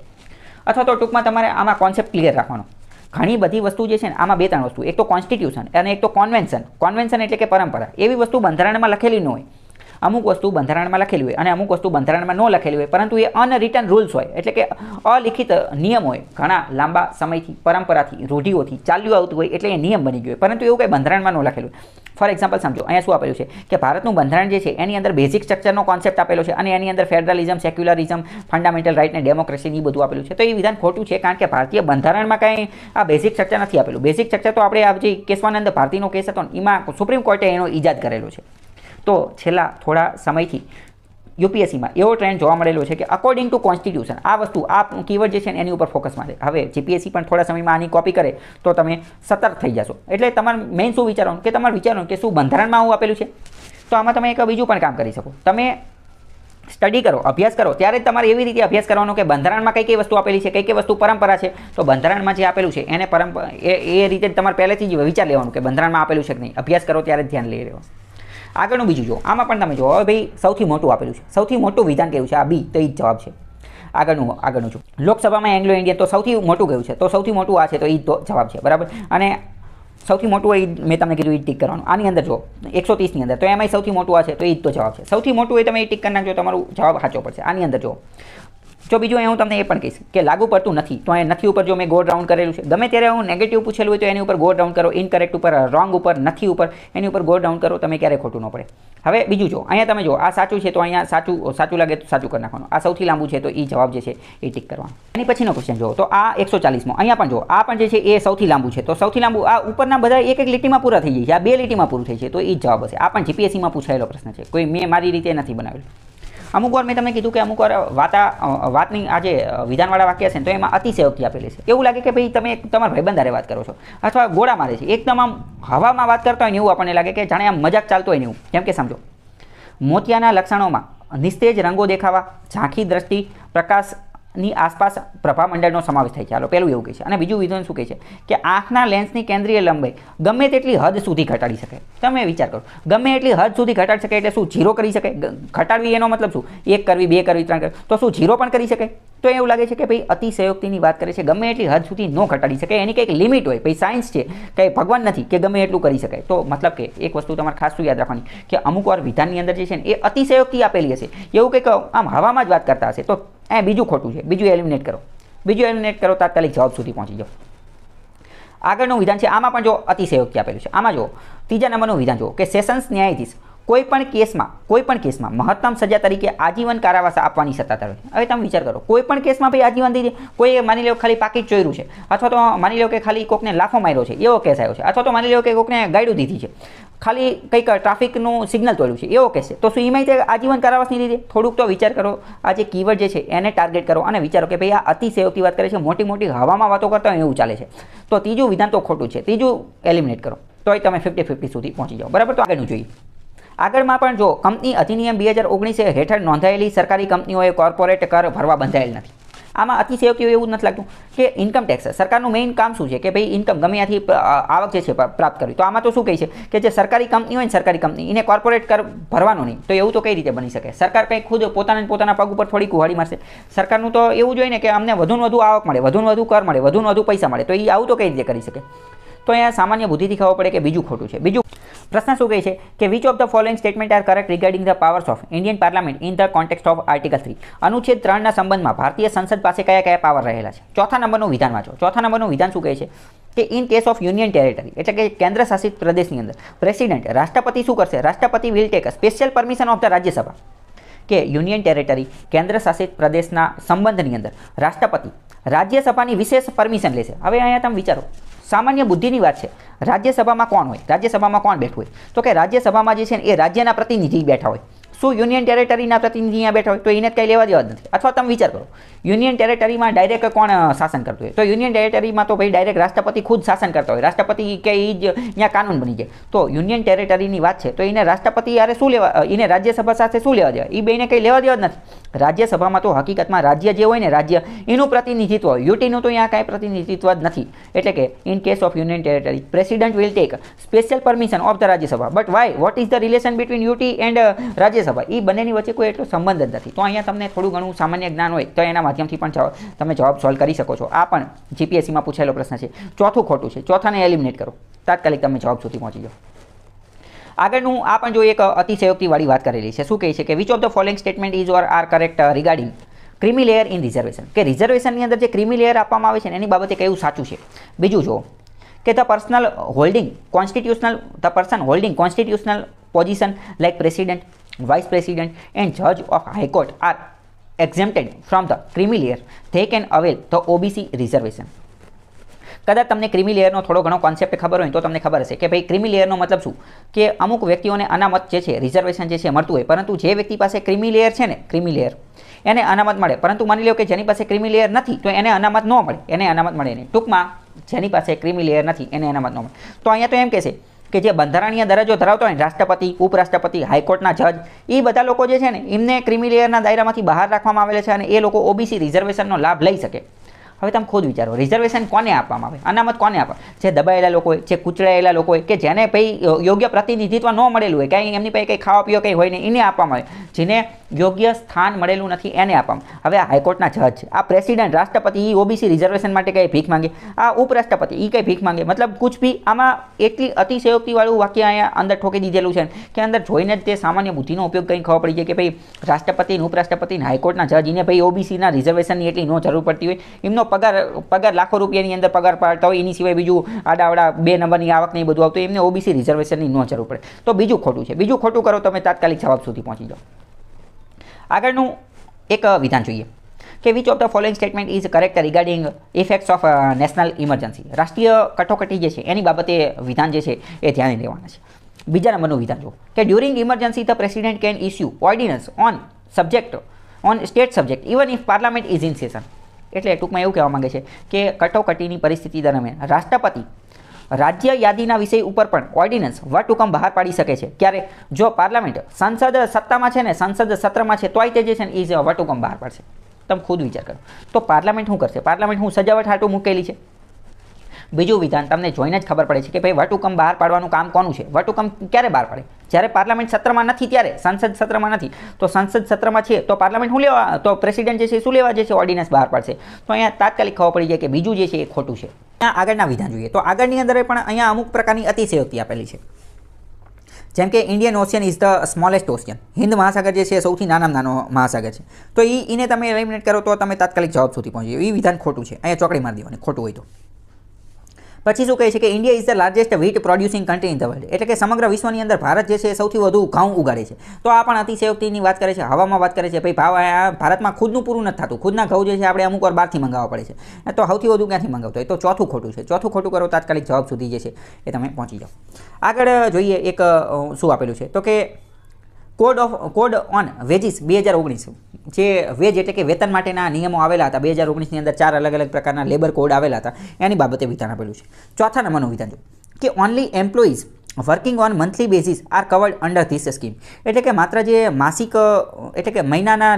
અથવા તો ટૂંકમાં તમારે આમાં કોન્સેપ્ટ ક્લિયર રાખવાનો. ઘણી બધી વસ્તુ જે છે ને આમાં 2-3 વસ્તુ, એક તો કોન્સ્ટિટ્યુશન અને એક તો કોન્વેન્શન. કોન્વેન્શન એટલે કે પરંપરા. એવી વસ્તુ બંધારણમાં લખેલી ન હોય. અમુક વસ્તુ બંધારણમાં લખેલી હોય અને અમુક વસ્તુ બંધારણમાં ન લખેલી હોય, પરંતુ એ અનરિટન રૂલ્સ હોય, એટલે કે અલિખિત નિયમ હોય, ઘણા લાંબા સમયથી પરંપરાથી, રૂઢિઓથી ચાલ્યું આવતું હોય, એટલે એ નિયમ બની ગયો હોય, પરંતુ એવું કંઈ બંધારણમાં ન લખેલું હોય. ફોર એક્ઝામ્પલ સમજો, અહીંયા શું આપેલું છે કે ભારતનું બંધારણ જે છે એની અંદર બેઝિક સ્ટ્રક્ચરનો કોન્સેપ્ટ આપેલો છે અને એની અંદર ફેડરલિઝમ, સેક્યુલરિઝમ, ફંડામેન્ટલ રાઇટ અને ડેમોક્રેસી બધું આપેલું છે. તો એ વિધાન ખોટું છે, કારણ કે ભારતીય બંધારણમાં કાંઈ આ બેઝિક સ્ટ્રક્ચર નથી આપેલું. બેઝિક સ્ટ્રક્ચર તો આપણે આ જે કેશવાનંદ ભારતીનો કેસ હતો ને એમાં સુપ્રીમ કોર્ટે એનો ઈજાદ કરેલો છે. તો છેલ્લા થોડા સમયથી યુપીએસસીમાં એવો ટ્રેન્ડ જોવા મળેલો છે કે અકોર્ડિંગ ટુ કોન્સ્ટિટ્યુશન આ વસ્તુ, આ કીવર્ડ જે છે ને એની ઉપર ફોકસ મારે. હવે જીપીએસસી પણ થોડા સમયમાં આની કોપી કરે તો તમે સતર્ક થઈ જશો. એટલે તમારે મેઇન શું વિચારવાનું કે તમારે વિચારવાનું કે શું બંધારણમાં આવું આપેલું છે. તો આમાં તમે એક બીજું પણ કામ કરી શકો. તમે સ્ટડી કરો, અભ્યાસ કરો, ત્યારે તમારે એવી રીતે અભ્યાસ કરવાનો કે બંધારણમાં કઈ કઈ વસ્તુ આપેલી છે, કઈ કઈ વસ્તુ પરંપરા છે. તો બંધારણમાં જે આપેલું છે એને એ રીતે તમારે પહેલેથી જ વિચાર લેવાનું કે બંધારણમાં આપેલું છે કે નહીં. અભ્યાસ કરો ત્યારે ધ્યાન લઈ લેવાનું. આગળનું બીજું જો, આમાં પણ તમે જો, હવે ભાઈ સૌથી મોટું આપેલું છે, સૌથી મોટું વિધાન કયું છે? આ બી, તો એ જ જવાબ છે. આગળનું જો, લોકસભામાં એંગ્લો ઇન્ડિયન, તો સૌથી મોટું કયું છે? તો સૌથી મોટું આ છે, તો એ જ જવાબ છે. બરાબર. અને સૌથી મોટું હોય મેં તમને કીધું એ ટીક કરવાનું. આની અંદર જો 130ની અંદર, તો એમાંય સૌથી મોટું આ છે, તો એ જ તો જવાબ છે. સૌથી મોટું હોય તમે એ ટીક કરી નાખજો, તમારું જવાબ સાચો પડશે. આની અંદર જો બીજું હું તમને એ પણ કહીશ કે લાગુ પડતું નથી, તો અહીંયા નથી ઉપર જો મેં ગોળ રાઉન્ડ કરેલું છે. ગમે ત્યારે હું નેગેટિવ પૂછેલું હોય તો એની ઉપર ગોળ રાઉન્ડ કરો, ઇનકરેક્ટ ઉપર, રોંગ ઉપર, નથી ઉપર, એની ઉપર ગોળ રાઉન્ડ કરો, તમે ક્યારેય ખોટું ન પડે. હવે બીજું જો, અહીંયા તમે જો આ સાચું છે તો અહીંયા સાચું લાગે તો સાચું કરી નાખવાનું. આ સૌથી લાંબુ છે તો એ જવાબ જે છે એ ટીક કરવાનું. એની પછીનો ક્વેશ્ચન જો, તો આ 140મો, અહીંયા પણ જો, આ પણ જે છે એ સૌથી લાંબુ છે. તો સૌથી લાંબુ આ ઉપરના બધા એક એક લીટીમાં પૂરા થઈ જાય છે, આ 2 લીટીમાં પૂરું થઈ છે, તો એ જ જવાબ હશે. આ પણ જીપીએસસીમાં પૂછાયેલો પ્રશ્ન છે, કોઈ મેં મારી રીતે નથી બનાવેલું. અમુક વાર મેં તમને કીધું કે અમુક વાર વાતની આ જે વિધાનવાળા વાક્ય છે ને તો એમાં અતિશયોક્તિ આપેલી છે. એવું લાગે કે ભાઈ તમે તમારા ભાઈબંધારે વાત કરો છો અથવા ગોળા મારે છે, એકદમ આમ હવામાં વાત કરતા હોય ને એવું આપણને લાગે કે જાણે આમ મજાક ચાલતો હોય ને એવું. જેમ કે સમજો, મોતિયાના લક્ષણોમાં નિસ્તેજ રંગો દેખાવા, ઝાંખી દ્રષ્ટિ, પ્રકાશની આસપાસ પ્રભામંડળનો સમાવેશ થાય છે. ચાલો પહેલું એવું કહે છે. અને બીજું વિધાન શું કહે છે કે આંખના લેન્સની કેન્દ્રીય લંબાઈ ગમે તેટલી હદ સુધી ઘટાડી શકે. તમે વિચાર કરો, ગમે એટલી હદ સુધી ઘટાડી શકે એટલે શું 0 કરી શકે? ઘટાડવી એનો મતલબ શું? 1 કરવી, 2 કરવી, 3 કરવી, તો શું 0 પણ કરી શકે? તો એવું લાગે છે કે ભાઈ અતિશયોક્તિની વાત કરે છે, ગમે એટલી હદ સુધી ન ઘટાડી શકે, એની કંઈક લિમિટ હોય. ભાઈ સાયન્સ છે, કંઈ ભગવાન નથી કે ગમે એટલું કરી શકાય. તો મતલબ કે એક વસ્તુ તમારે ખાસ યાદ રાખવાની કે અમુક વાર વિધાનની અંદર જે છે ને એ અતિશયોક્તિ આપેલી હશે, એવું કંઈક આમ હવામાં જ વાત કરતા હશે, તો એ બીજું ખોટું છે. બીજું એલિમિનેટ કરો, તાત્કાલિક જવાબ સુધી પહોંચી જાઓ. આગળનું વિધાન છે, આમાં પણ જો અતિશયોક્તિ આપેલું છે. આમાં જો 3જા નંબરનું વિધાન જો કે સેશન્સ ન્યાયાધીશ કોઈ પણ કેસમાં મહત્તમ સજા તરીકે આજીવન કારાવાસ આપવાની સત્તા ધરાવે છે. હવે તમે વિચાર કરો, કોઈ પણ કેસમાં ભાઈ આજીવન દીધી, કોઈ માની લો ખાલી પાકીટ ચોર્યું છે, અથવા તો માની લો કે ખાલી કોકને લાફો માર્યો છે, એવો કેસ આવ્યો છે, અથવા તો માની લો કે કોકને ગાયડું દીધી છે, ખાલી કંઈક ટ્રાફિકનું સિગ્નલ તોડ્યું છે, એવો કેસ છે, તો શું એમાં આજીવન કારાવાસની લીધે? થોડુંક તો વિચાર કરો, આ જે કીવર્ડ જે છે એને ટાર્ગેટ કરો અને વિચારો કે ભાઈ આ અતિશયોક્તિ વાત કરે છે, મોટી મોટી હવામાં વાતો કરતા હોય એવું ચાલે છે. તો ત્રીજું વિધાન તો ખોટું છે, ત્રીજું એલિમિનેટ કરો, તોય તમે 50-50 સુધી પહોંચી જાઓ. બરાબર. તો આગળનું જોઈએ. આગળમાં પણ જો, કંપની અધિનિયમ 2019 હેઠળ નોંધાયેલી સરકારી કંપનીઓએ કોર્પોરેટ કર ભરવા બંધાયેલ નથી. આમાં અતિશયોક્તિ એવું નથી લાગતું કે ઇન્કમ ટેક્સ સરકારનું મેઇન કામ શું છે કે ભાઈ ઇન્કમ ગમે ત્યાંથી આવક જે છે પ્રાપ્ત કરવી. તો આમાં તો શું કહે છે કે જે સરકારી કંપની હોય ને સરકારી કંપની એને કોર્પોરેટ કર ભરવાનો નહીં. તો એવું તો કઈ રીતે બની શકે? સરકાર કંઈ ખુદ પોતાના પગ ઉપર થોડી કુહાડી મારશે? સરકારનું તો એવું જોઈએ ને કે અમને વધુને વધુ આવક મળે, વધુને વધુ કર મળે, વધુને વધુ પૈસા મળે. તો એ આવું તો કઈ રીતે કરી શકે? તો અહીંયા સામાન્ય બુદ્ધિથી ખબર પડે કે બીજું ખોટું છે. બીજું પ્રશ્ન શું કહે છે કે which of the following statement are correct regarding the powers of Indian parliament in the context of article 3. અનુચ્છેદ 3ના સંબંધમાં ભારતીય સંસદ પાસે કયા કયા પાવર રહેલા છે? ચોથા નંબરનું વિધાન વાંચો. ચોથા નંબરનું વિધાન શું કહે છે કે in case of union territory એટલે કે કેન્દ્ર શાસિત પ્રદેશની અંદર પ્રેસિડેન્ટ રાષ્ટ્રપતિ શું કરશે? રાષ્ટ્રપતિ will take special permission of the Rajya Sabha. કે યુનિયન ટેરેટરી કેન્દ્ર શાસિત પ્રદેશના સંબંધની અંદર રાષ્ટ્રપતિ રાજ્યસભાની વિશેષ પરમિશન લેશે. હવે અહીંયા તમે વિચારો, સામાન્ય બુદ્ધિની વાત છે. રાજ્યસભામાં કોણ હોય? રાજ્યસભામાં કોણ બેઠું હોય? તો કે રાજ્યસભામાં જે છે ને એ રાજ્યના પ્રતિનિધિ બેઠા હોય. શું યુનિયન ટેરેટરીના પ્રતિનિધિ અહીંયા બેઠા હોય? તો એને કંઈ લેવા દેવા જ નથી. અથવા તમે વિચાર કરો, યુનિયન ટેરેટરીમાં ડાયરેક્ટ કોણ શાસન કરતું હોય? તો યુનિયન ટેરેટરીમાં તો ભાઈ ડાયરેક્ટ રાષ્ટ્રપતિ ખુદ શાસન કરતા હોય. રાષ્ટ્રપતિ કે એ જ અહીંયા કાનૂન બની જાય. તો યુનિયન ટેરેટરીની વાત છે તો એને રાષ્ટ્રપતિ યારે શું લેવા, એને રાજ્યસભા સાથે શું લેવા દેવા? એ બેને કંઈ લેવા દેવા જ નથી. રાજ્યસભામાં તો હકીકતમાં રાજ્ય જે હોય ને રાજ્ય એનું પ્રતિનિધિત્વ હોય. યુટીનું તો અહીંયા કાંઈ પ્રતિનિધિત્વ જ નથી. એટલે કે in case of union territory president will take special permission of the Rajya Sabha. But why? What is the relation between UT and Rajya Sabha? એ બંનેની વચ્ચે કોઈ એટલો સંબંધ જ નથી. તો અહીંયા તમને થોડું ઘણું સામાન્ય જ્ઞાન હોય તો એના માધ્યમથી પણ તમે જવાબ સોલ્વ કરી શકો છો. આ પણ જીપીએસસીમાં પૂછાયેલો પ્રશ્ન છે. ચોથું ખોટું છે. ચોથાને એલિમિનેટ કરો, તાત્કાલિક તમે જવાબ સુધી પહોંચી જાઓ. આગળનું આ પણ જો એક અતિશયોક્તિવાળી વાત કરેલી છે. શું કહે છે કે which of the following statement is or are correct regarding creamy layer in reservation. કે રિઝર્વેશનની અંદર જે ક્રીમી લેયર આપવામાં આવે છે ને એની બાબતે કયું સાચું છે? બીજું જુઓ કે the personal holding constitutional the person holding constitutional position like president, vice president and જજ of high court are exempted from the creamy layer, they can avail the OBC reservation. કદાચ તમને ક્રીમી લેયરનો થોડો ઘણો કોન્સેપ્ટ ખબર હોય તો તમને ખબર હશે કે ભાઈ ક્રીમી લેયરનો મતલબ શું? કે અમુક વ્યક્તિઓને અનામત જે છે રિઝર્વેશન જે છે મળતું હોય, પરંતુ જે વ્યક્તિ પાસે ક્રીમી લેયર છે ને ક્રીમી લેયર એને અનામત મળે. પરંતુ માની લો કે જેની પાસે ક્રીમી લેયર નથી તો એને અનામત ન મળે, એને અનામત મળે નહીં. ટૂંકમાં જેની પાસે ક્રીમી લેયર નથી એને અનામત ન મળે. તો અહીંયા તો એમ કહેશે કે જે બંધારણીય દરજ્જો ધરાવતો હોય રાષ્ટ્રપતિ, ઉપરાષ્ટ્રપતિ, હાઈકોર્ટના જજ, એ બધા લોકો જે છે ને એમને ક્રીમી લેયરના દાયરામાંથી બહાર રાખવામાં આવેલા છે અને એ લોકો ઓબીસી રિઝર્વેશનનો લાભ લઈ શકે. હવે તમે ખુદ વિચારો, રિઝર્વેશન કોને આપવામાં આવે? અનામત કોને આપે? જે દબાયેલા લોકો હોય, જે કૂચડાયેલા લોકો હોય, કે જેને ભાઈ યોગ્ય પ્રતિનિધિત્વ ન મળેલું હોય, કાંઈ એમની પાસે કંઈ ખાવા પીવા કંઈ હોય ને એને આપવામાં આવે. જેને યોગ્ય સ્થાન મળેલું નથી એને આપવામાં. હવે આ હાઈકોર્ટના જજ, આ પ્રેસિડેન્ટ, રાષ્ટ્રપતિ એ ઓબીસી રિઝર્વેશન માટે કંઈ ભીખ માંગે, આ ઉપરાષ્ટ્રપતિ એ કંઈ ભીખ માંગે. મતલબ કુછ બી આમાં એટલી અતિશયોક્તિવાળું વાક્ય અહીંયા અંદર ઠોકી દીધેલું છે કે અંદર જોઈને જ તે સામાન્ય બુદ્ધિનો ઉપયોગ કરીને ખબર પડી જાય કે ભાઈ રાષ્ટ્રપતિ, ઉપરાષ્ટ્રપતિ, હાઈકોર્ટના જજ એને ભાઈ ઓબીસીના રિઝર્વેશનની એટલી ન જરૂર પડતી હોય. એમનો પગાર લાખો રૂપિયાની અંદર પગાર પાડતા હોય, એની સિવાય બીજું આડાવડા 2 નંબરની આવક નહીં બધું આવતું, એમને ઓબીસી રિઝર્વેશનની ન જરૂર પડે. તો બીજું ખોટું છે. બીજું ખોટું કરો તમે તાત્કાલિક જવાબ સુધી પહોંચી જાઓ. આગળનું એક વિધાન જોઈએ કે which of the following statement is correct regarding effects of national emergency. રાષ્ટ્રીય કટોકટી જે છે એની બાબતે વિધાન જે છે એ ધ્યાને લેવાના છે. બીજા નંબરનું વિધાન જુઓ કે during emergency the president can issue ordnance on state subject even if parliament is in session. એટલે ટૂંકમાં એવું કહેવા માંગે છે કે કટોકટીની પરિસ્થિતિ દરમિયાન રાષ્ટ્રપતિ રાજ્ય યાદીના વિષય ઉપર પણ ઓર્ડિનન્સ વટહુકમ બહાર પાડી શકે છે. ક્યારે? જો પાર્લામેન્ટ સંસદ સત્તામાં છે ને સંસદ સત્રમાં છે તોય તે જે છે ને એ વટહુકમ બહાર પાડશે. તમે ખુદ વિચાર કરો. તો પાર્લામેન્ટ શું કરશે? પાર્લામેન્ટ હું સજાવટ હાટું મૂકેલી છે. બીજું વિધાન તમને જોઈને જ ખબર પડે છે કે ભાઈ વટહુકમ બહાર પાડવાનું કામ કોનું છે. વટહુકમ ક્યારે બહાર પાડે? જ્યારે પાર્લામેન્ટ સત્રમાં નથી ત્યારે, સંસદ સત્રમાં નથી. તો સંસદ સત્રમાં છે તો પાર્લામેન્ટ શું લેવા, તો પ્રેસિડેન્ટ જે છે શું લેવા જે છે ઓર્ડિનન્સ બહાર પાડશે. તો અહીંયા તાત્કાલિક ખબર પડી જાય કે બીજું જે છે એ ખોટું છે. આગળના વિધાન જોઈએ તો આગળની અંદર પણ અહીંયા અમુક પ્રકારની અતિશયોક્તિ આપેલી છે. જેમ કે Indian ocean is the smallest ocean. Hind મહાસાગર જે છે સૌથી નાનામાં નાનો મહાસાગર છે. તો એને તમે એલિમિનેટ કરો તો તમે તાત્કાલિક જવાબ સુધી પહોંચી. એ વિધાન ખોટું છે. અહીંયા ચોકડી મારી દેવાની ખોટું હોય તો. પછી શું કહે છે કે India is the largest wheat producing country in the world. એટલે કે સમગ્ર વિશ્વની અંદર ભારત જે છે એ સૌથી વધુ ઘઉં ઉગાડે છે. તો આ પણ અતિશયોક્તિની વાત કરે છે. હવામાં વાત કરે છે ભાઈ ભારતમાં ખુદનું પૂરું નથી થતું. ખુદના ઘઉં જે છે આપણે અમુક વાર બહારથી મંગાવવા પડે છે. તો સૌથી વધુ ક્યાંથી મંગાવતો હોય? તો ચોથું ખોટું છે. ચોથું ખોટું કરો તાત્કાલિક જવાબ સુધી જે છે એ તમે પહોંચી જાઓ. આગળ જોઈએ એક શું આપેલું છે તો કે કોડ ઓન વેજીસ 2019. જે વેજ એટલે કે વેતન માટેના નિયમો આવેલા હતા 2019ની અંદર 4 અલગ અલગ પ્રકારના લેબર કોડ આવેલા હતા એની બાબતે વિધાન આપેલું છે. ચોથા નંબરનું વિધાન જો કે only employees working on monthly basis are covered under this scheme. એટલે કે માત્ર જે માસિક એટલે કે મહિનાના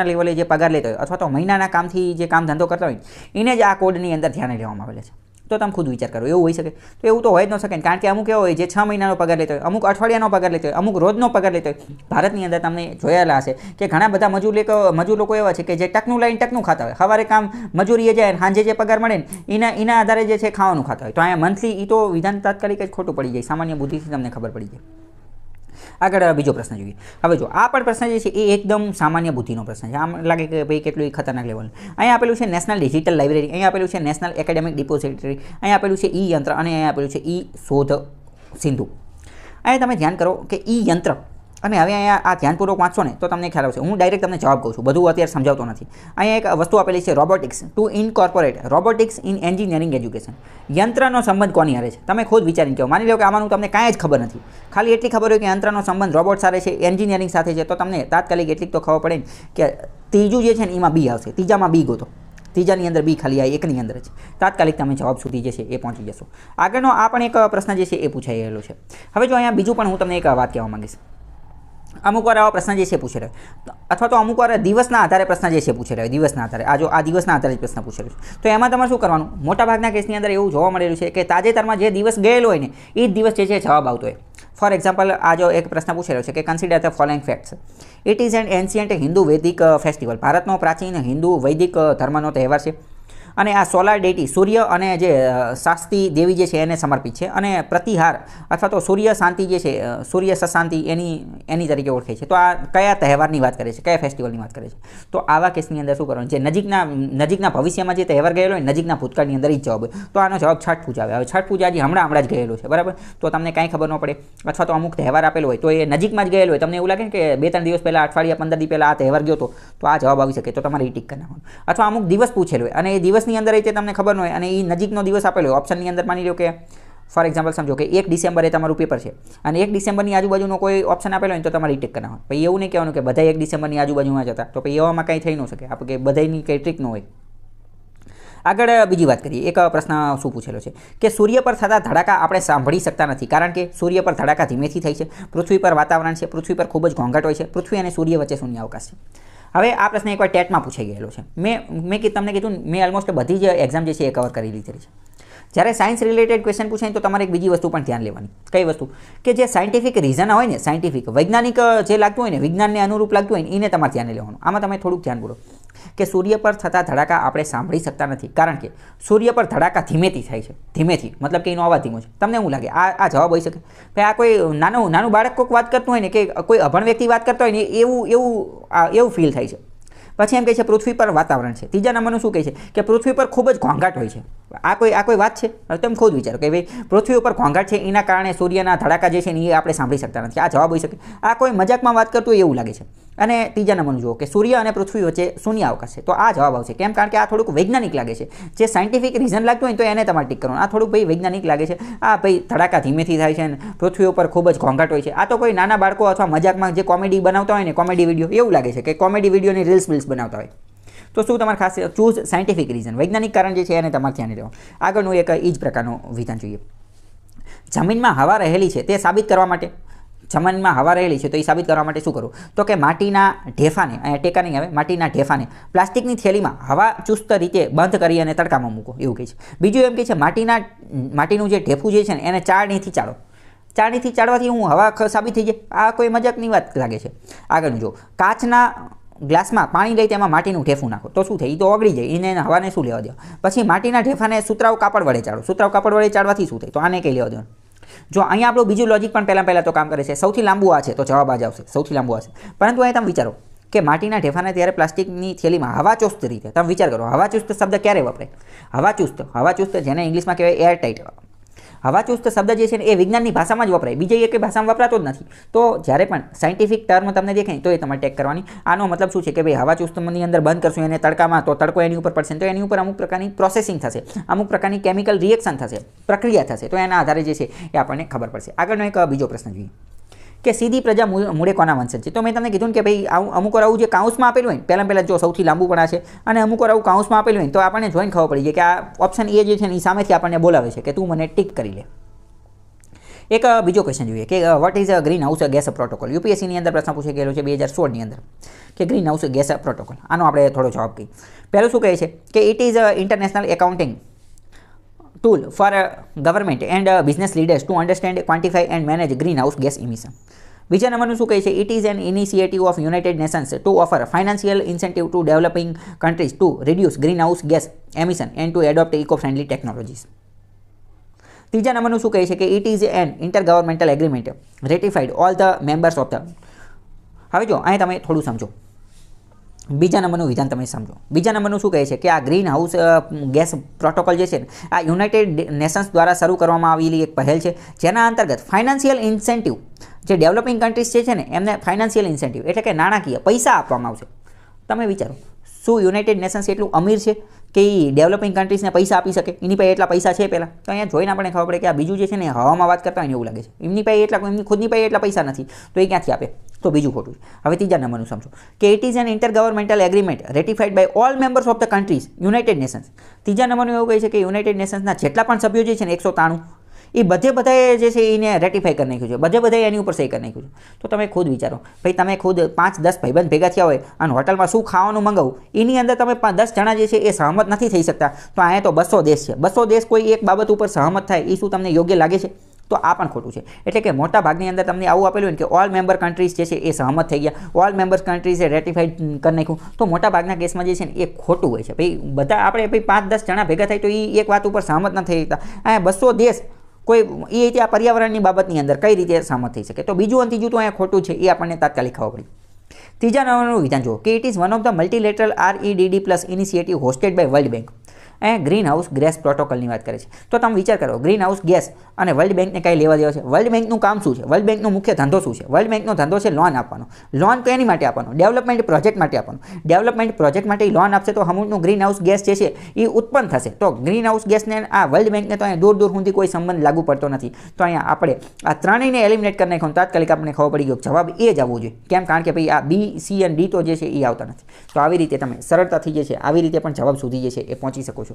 લેવલે જે પગાર લેતા હોય અથવા તો મહિનાના કામથી જે કામ ધંધો કરતા હોય એને જ આ કોડની અંદર ધ્યાને લેવામાં આવેલા છે. તો તમે ખુદ વિચાર કરો, એવું હોઈ શકે? તો એવું તો હોય જ ન શકે, કારણ કે અમુક એવો હોય જે 6 મહિનાનો પગાર લેતો હોય, અમુક અઠવાડિયાનો પગાર લેતો હોય, અમુક રોજનો પગાર લેતો હોય. ભારતની અંદર તમને જોયેલા હશે કે ઘણા બધા મજૂર લોકો એવા છે કે જે ટકનું લાઈન ટકનું ખાતા હોય. સવારે કામ મજૂરીએ જાય, સાંજે જે પગાર મળે ને એના આધારે જે છે ખાવાનું ખાતા હોય. તો અહીંયા મંથલી એ તો વિધાન તાત્કાલિક જ ખોટું પડી જાય, સામાન્ય બુદ્ધિથી તમને ખબર પડી જાય. આગળ બીજો પ્રશ્ન જોઈએ. હવે જો આ પણ પ્રશ્ન જે છે એ એકદમ સામાન્ય બુદ્ધિનો પ્રશ્ન છે. આમ લાગે કે ભાઈ કેટલું ખતરનાક લેવલ. અહીંયા આપેલું છે નેશનલ ડિજિટલ લાઇબ્રેરી, અહીંયા આપેલું છે નેશનલ એકેડેમિક ડિપોઝિટરી, અહીંયા આપેલું છે ઈ યંત્ર અને અહીંયા આપેલું છે ઈ શોધ સિંધુ. અહીંયા તમે ધ્યાન કરો કે ઈ યંત્ર અને હવે અહીંયા આ ધ્યાનપૂર્વક વાંચશો ને તો તમને ખ્યાલ આવશે. હું ડાયરેક્ટ તમને જવાબ કહું છું, બધું અત્યારે સમજાવતો નથી. અહીંયા એક વસ્તુ આપેલી છે robotics to incorporate robotics in engineering education. યંત્રનો સંબંધ કોની હારે છે તમે ખુદ વિચારીને કહો. માની લો કે આમાંનું તમને કાંઈ જ ખબર નથી, ખાલી એટલી ખબર હોય કે યંત્રનો સંબંધ રોબોટ સાથે છે, એન્જિનિયરિંગ સાથે છે, તો તમને તાત્કાલિક એટલી તો ખબર પડે ને કે ત્રીજું જે છે ને એમાં બી આવશે. ત્રીજામાં બી ગોતો, ત્રીજાની અંદર બી ખાલી આ એકની અંદર જ. તાત્કાલિક તમે જવાબ સુધી જે છે એ પહોંચી જશો. આગળનો આ પણ એક પ્રશ્ન જે છે એ પૂછાઈ રહેલો છે. હવે જો અહીંયા બીજું પણ હું તમને એક વાત કહેવા માંગીશ. અમુક વાર આવા પ્રશ્ન જે છે પૂછી રહ્યો, અથવા તો અમુક વાર દિવસના આધારે પ્રશ્ન જે છે પૂછી રહ્યો, દિવસના આધારે. આ દિવસના આધારે જ પ્રશ્ન પૂછી રહ્યો છે. તો એમાં તમારે શું કરવાનું? મોટાભાગના કેસની અંદર એવું જોવા મળેલું છે કે તાજેતરમાં જે દિવસ ગયેલો હોય ને એ જ દિવસ જે છે જવાબ આવતો હોય. ફોર એક્ઝામ્પલ, આ જો એક પ્રશ્ન પૂછી રહ્યો છે કે consider the following facts. It is N ancient Hindu વૈદિક ફેસ્ટિવલ. ભારતનો પ્રાચીન હિન્દુ વૈદિક ધર્મનો તહેવાર છે અને આ સોલાર ડેટી સૂર્ય અને જે શાસ્તી દેવી જે છે એને સમર્પિત છે અને પ્રતિહાર અથવા તો સૂર્ય શાંતિ જે છે, સૂર્ય સશાંતિ એની તરીકે ઓળખાય છે. તો આ કયા તહેવારની વાત કરે છે, કયા ફેસ્ટિવલની વાત કરે છે? તો આવા કેસની અંદર શું કરવાનું? જે નજીકના ભવિષ્યમાં જે તહેવાર ગયેલો હોય, નજીકના ભૂતકાળની અંદર જ જવાબ હોય. તો આનો જવાબ છઠ પૂજા આવે. હવે છઠ પૂજા હજી હમણાં જ ગયેલો છે, બરાબર? તો તમને કાંઈ ખબર ન પડે, અથવા તો અમુક તહેવાર આપેલો હોય તો એ નજીકમાં જ ગયેલો હોય, તમને એવું લાગે કે 2-3 દિવસ પહેલાં, અઠવાડિયા 15 દિવસ પહેલાં આ તહેવાર ગયો તો આ જવાબ આવી શકે. તો તમારે ટીક કરી નાખવાનું. અથવા અમુક દિવસ પૂછેલો હોય અને એ દિવસની અંદર એ તમને ખબર ન હોય અને એ નજીકનો દિવસ આપેલો હોય. ઓપ્શનની અંદર માની લો કે ફોર એક્ઝામ્પલ સમજો કે 1 ડિસેમ્બરે તમારું પેપર છે અને 1 ડિસેમ્બરની આજુબાજુનો કોઈ ઓપ્શન આપેલો હોય તો તમારે ટીક કરી નાખવાનું. પછી એવું નહીં કહેવાનું કે બધા 1 ડિસેમ્બરની આજુબાજુમાં જતા, તો પછી એવામાં કંઈ થઈ ન શકે. આપણે કે બધાની કંઈ ટ્રીક ન હોય. આગળ બીજી વાત કરીએ. એક પ્રશ્ન શું પૂછેલો છે કે સૂર્ય પર થતા ધડાકા આપણે સાંભળી શકતા નથી, કારણ કે સૂર્ય પર ધડાકા ધીમેથી થાય છે. પૃથ્વી પર વાતાવરણ છે, પૃથ્વી પર ખૂબ જ ઘોંઘાટ હોય છે, પૃથ્વી અને સૂર્ય વચ્ચે શૂન્ય અવકાશ છે. હવે આ પ્રશ્ન એકવાર ટેટમાં પૂછાઈ ગયેલો છે. મેં તમને કીધું, મેં ઓલમોસ્ટ બધી જ એક્ઝામ જે છે એ કવર કરી લીધેલી છે. જ્યારે સાયન્સ રિલેટેડ ક્વેશ્ચન પૂછાય તો તમારે એક બીજી વસ્તુ પણ ધ્યાન લેવાની. કઈ વસ્તુ? કે જે સાયન્ટિફિક રીઝન હોય ને, સાયન્ટિફિક વૈજ્ઞાનિક જે લાગતું હોય ને, વિજ્ઞાનને અનુરૂપ લાગતું હોય ને, એને તમારે ધ્યાન લેવાનું. આમાં તમે થોડુંક ધ્યાન પૂરો કે સૂર્ય પર થતા ધડાકા આપણે સાંભળી શકતા નથી, કારણ કે સૂર્ય પર ધડાકા ધીમેથી થાય છે. ધીમેથી મતલબ કે એનો અવાજ ધીમો છે. તમને શું લાગે આ જવાબ હોઈ શકે? ભાઈ આ કોઈ નાનું બાળક કોઈક વાત કરતું હોય ને, કે કોઈ અભણ વ્યક્તિ વાત કરતો હોય ને, એવું ફીલ થાય છે. પછી એમ કહે છે પૃથ્વી પર વાતાવરણ છે. ત્રીજા નંબરનું શું કહે છે કે પૃથ્વી પર ખૂબ જ ઘોંઘાટ હોય છે. આ કોઈ વાત છે? તમે ખુદ વિચારો કે ભાઈ પૃથ્વી ઉપર ઘોંઘાટ છે, એના કારણે સૂર્યના ધડાકા જે છે એ આપણે સાંભળી શકતા નથી. આ જવાબ હોઈ શકે. આ કોઈ મજાકમાં વાત કરતું હોય એવું લાગે છે. અને ત્રીજા નંબરનું જુઓ કે સૂર્ય અને પૃથ્વી વચ્ચે શૂન્ય અવકાશ છે. તો આ જવાબ આવશે. કેમ? કારણ કે આ થોડુંક વૈજ્ઞાનિક લાગે છે. જે સાયન્ટિફિક રીઝન લાગતું હોય તો એને તમારે ટીક કરવાનું. આ થોડુંક ભાઈ વૈજ્ઞાનિક લાગે છે. આ ભાઈ ધડાકા ધીમેથી થાય છે અને પૃથ્વી ઉપર ખૂબ જ ઘોંઘાટ હોય છે. આ તો કોઈ નાના બાળકો અથવા મજાકમાં જે કોમેડી બનાવતા હોય ને, કોમેડી વિડીયો, એવું લાગે છે કે કોમેડી વિડીયોની રીલ્સ બનાવતા હોય. તો શું તમારે ખાસ ચૂઝ સાયન્ટિફિક રીઝન, વૈજ્ઞાનિક કારણ જે છે એને તમારે ધ્યાન લેવાનું. આગળનું એક એ જ પ્રકારનું વિધાન જોઈએ. જમીનમાં હવા રહેલી છે તે સાબિત કરવા માટે, જમીનમાં હવા રહેલી છે તો એ સાબિત કરવા માટે શું કરવું? તો કે માટીના ઢેફાને, અહીંયા ટેકા નહીં આવે, માટીના ઢેફાને પ્લાસ્ટિકની થેલીમાં હવા ચુસ્ત રીતે બંધ કરી અને તડકામાં મૂકો, એવું કહે છે. બીજું એમ કહે છે માટીનું જે ઢેફું જે છે ને એને ચાળણીથી ચાળો. ચાળણીથી ચાળવાથી હવા સાબિત થઈ જાય. આ કોઈ મજાકની વાત લાગે છે. આગળનું જો, કાચના ગ્લાસમાં પાણી લઈ તેમાં માટીનું ઢેફું નાખો તો શું થાય? એ તો ઓગળી જાય, એને હવાને શું લેવા દો? પછી માટીના ઢેફાને સુતરાઉ કાપડ વડે ચાળો. સુતરાઉ કાપડ વડે ચાળવાથી શું થાય? તો આને કંઈ લેવા દો. જો અહીંયા આપણું બીજું લોજિક પણ પહેલાં તો કામ કરે છે. સૌથી લાંબુ આ છે તો જવાબ આ જ આવશે, સૌથી લાંબુ આવશે. પરંતુ અહીંયા તમે વિચારો કે માટીના ઢેફાને ત્યારે પ્લાસ્ટિકની થેલીમાં હવાચુસ્ત રીતે, તમે વિચાર કરો હવાચુસ્ત શબ્દ ક્યારે વપરાય? હવાચુસ્ત જેને ઇંગ્લિશમાં કહેવાય એર ટાઈટ. હવાચુસ્ત શબ્દ જે છે ને એ વિજ્ઞાનની ભાષામાં જ વપરાય, બીજી એક ભાષામાં વપરાતો જ નથી. તો જ્યારે પણ સાયન્ટિફિક ટર્મ તમને દેખાય તો એ તમારે ટેક કરવાની. આનો મતલબ શું છે કે ભાઈ હવાચુસ્તની અંદર બંધ કરશું એને તડકામાં તો તડકો એની ઉપર પડશે, તો એની ઉપર અમુક પ્રકારની પ્રોસેસિંગ થશે, અમુક પ્રકારની કેમિકલ રિએક્શન થશે, પ્રક્રિયા થશે. તો એના આધારે જે છે એ આપણને ખબર પડશે. આગળનો એક બીજો પ્રશ્ન જોઈએ કે સીધી પ્રજા મૂળે કોના વંશજ છે? તો મેં તમને કીધું ને કે ભાઈ અમુક વાર આવું જે કાઉન્સમાં આપેલું હોય પહેલાં જો સૌથી લાંબુ પણ આ છે અને અમુક વાર આવું કાઉન્સમાં આપેલું હોય તો આપણને જોઈને ખબર પડી જાય કે આ ઓપ્શન એ જે છે ને એ સામેથી આપણને બોલાવે છે કે તું મને ટીક કરી લે. એક બીજો ક્વેશ્ચન જોઈએ કે what is a green house gas protocol? યુપીએસસીની અંદર પ્રશ્ન પૂછાઈ ગયેલો છે 2016ની અંદર કે ગ્રીન હાઉસ ગેસ પ્રોટોકોલ. આનો આપણે થોડો જવાબ કહીએ. પહેલું શું કહે છે કે it is a international accounting tool for government and business leaders to understand, quantify and manage greenhouse gas emission. બીજા નંબરનું શું કહે છે? It is an initiative of United Nations to offer financial incentive to developing countries to reduce greenhouse gas emission and to adopt eco friendly technologies. ત્રીજા નંબરનું શું કહે છે કે it is an intergovernmental agreement ratified all the members of the. હવે જો અહીં તમે થોડું સમજો, બીજા નંબરનું વિધાન તમે સમજો. બીજા નંબરનું શું કહે છે કે આ ગ્રીન હાઉસ ગેસ પ્રોટોકોલ જે છે ને આ યુનાઇટેડ નેશન્સ દ્વારા શરૂ કરવામાં આવેલી એક પહેલ છે જેના અંતર્ગત ફાઇનાન્શિયલ ઇન્સેન્ટિવ જે ડેવલપિંગ કન્ટ્રીઝ જે છે ને એમને ફાઇનાન્શિયલ ઇન્સેન્ટિવ એટલે કે નાણાકીય પૈસા આપવામાં આવશે. તમે વિચારો શું યુનાઇટેડ નેશન્સ એટલું અમીર છે કે એ ડેવલપિંગ કન્ટ્રીઝને પૈસા આપી શકે? એની પાસે એટલા પૈસા છે પહેલાં? તો અહીંયા જોઈને આપણને ખબર પડે કે આ બીજું જે છે ને હવામાં વાત કરતા હોય એવું લાગે છે. એમની ખુદની પાસે એટલા પૈસા નથી તો એ ક્યાંથી આપે? તો બીજું ખોટું છે. હવે ત્રીજા નંબરનું સમજો કે it is an intergovernmental agreement ratified by all members of the countries United Nations. ત્રીજા નંબરનું એવું કહે છે કે યુનાઇટેડ નેશન્સના જેટલા પણ સભ્યો જે છે ને 193 એ બધાએ જે છે એને રેટિફાઈ કરી નાખ્યું છે, બધાએ એની ઉપર સહી કરી નાખ્યું છે. તો તમે ખુદ વિચારો ભાઈ, તમે ખુદ 5-10 ભાઈબંધ ભેગા થયા હોય અને હોટલમાં શું ખાવાનું મંગાવું એની અંદર તમે 10 જણા જે છે એ સહમત નથી થઈ શકતા. તો અહીંયા તો 200 દેશ છે, 200 દેશ કોઈ એક બાબત ઉપર સહમત થાય એ શું તમને યોગ્ય લાગે છે? તો આ પણ ખોટું છે. એટલે કે મોટા ભાગની અંદર તમને આવું આપેલું હોય કે ઓલ મેમ્બર કન્ટ્રીઝ જે છે એ સહમત થઈ ગયા, ઓલ મેમ્બર કન્ટ્રીઝે રેટિફાઈડ કરી નાખ્યું. તો મોટા ભાગના કેસમાં જે છે ને એ ખોટું હોય છે. ભાઈ બધા આપણે ભાઈ 5-10 જણા ભેગા થાય તો એ એક વાત ઉપર સહમત ન થઈ શકતા. અહીંયા 200 દેશ કોઈ એ આ પર્યાવરણની બાબતની અંદર કઈ રીતે સહમત થઈ શકે? તો બીજું અને ત્રીજું તો અહીંયા ખોટું છે, એ આપણને તાત્કાલિક ખબર પડી. ત્રીજા નંબરનું વિધાન જુઓ કે it is one of the multilateral REDD+ initiative hosted by World Bank. અહીંયા ગ્રીન હાઉસ ગેસ પ્રોટોકોલની વાત કરે છે. તો તમે વિચાર કરો, ગ્રીન હાઉસ ગેસ અને વર્લ્ડ બેંકને કાંઈ લેવા દેવા છે? વર્લ્ડ બેંકનું કામ શું છે? વર્લ્ડ બેંકનો મુખ્ય ધંધો શું છે? વર્લ્ડ બેંકનો ધંધો છે લોન આપવાનો. લોન તો એની માટે આપવાનો, ડેવલપમેન્ટ પ્રોજેક્ટ માટે આપવાનો. ડેવલપમેન્ટ પ્રોજેક્ટ માટે લોન આપશે તો અમુકનું ગ્રીન હાઉસ ગેસ જે છે એ ઉત્પન્ન થશે. તો ગ્રીન હાઉસ ગેસને આ વર્લ્ડ બેંકને તો અહીંયા દૂર સુધી કોઈ સંબંધ લાગુ પડતો નથી. તો અહીંયા આપણે આ ત્રણેયને એલિમિનેટ કરી નાખ્યું, તાત્કાલિક આપણને ખબર પડી ગયો જવાબ એ જ આવવો જોઈએ. કેમ? કારણ કે ભાઈ આ B, C અને D તો જે છે એ આવતા નથી. તો આવી રીતે તમે સરળતાથી જે છે આવી રીતે પણ જવાબ સુધી જે છે એ પહોંચી શકો છો.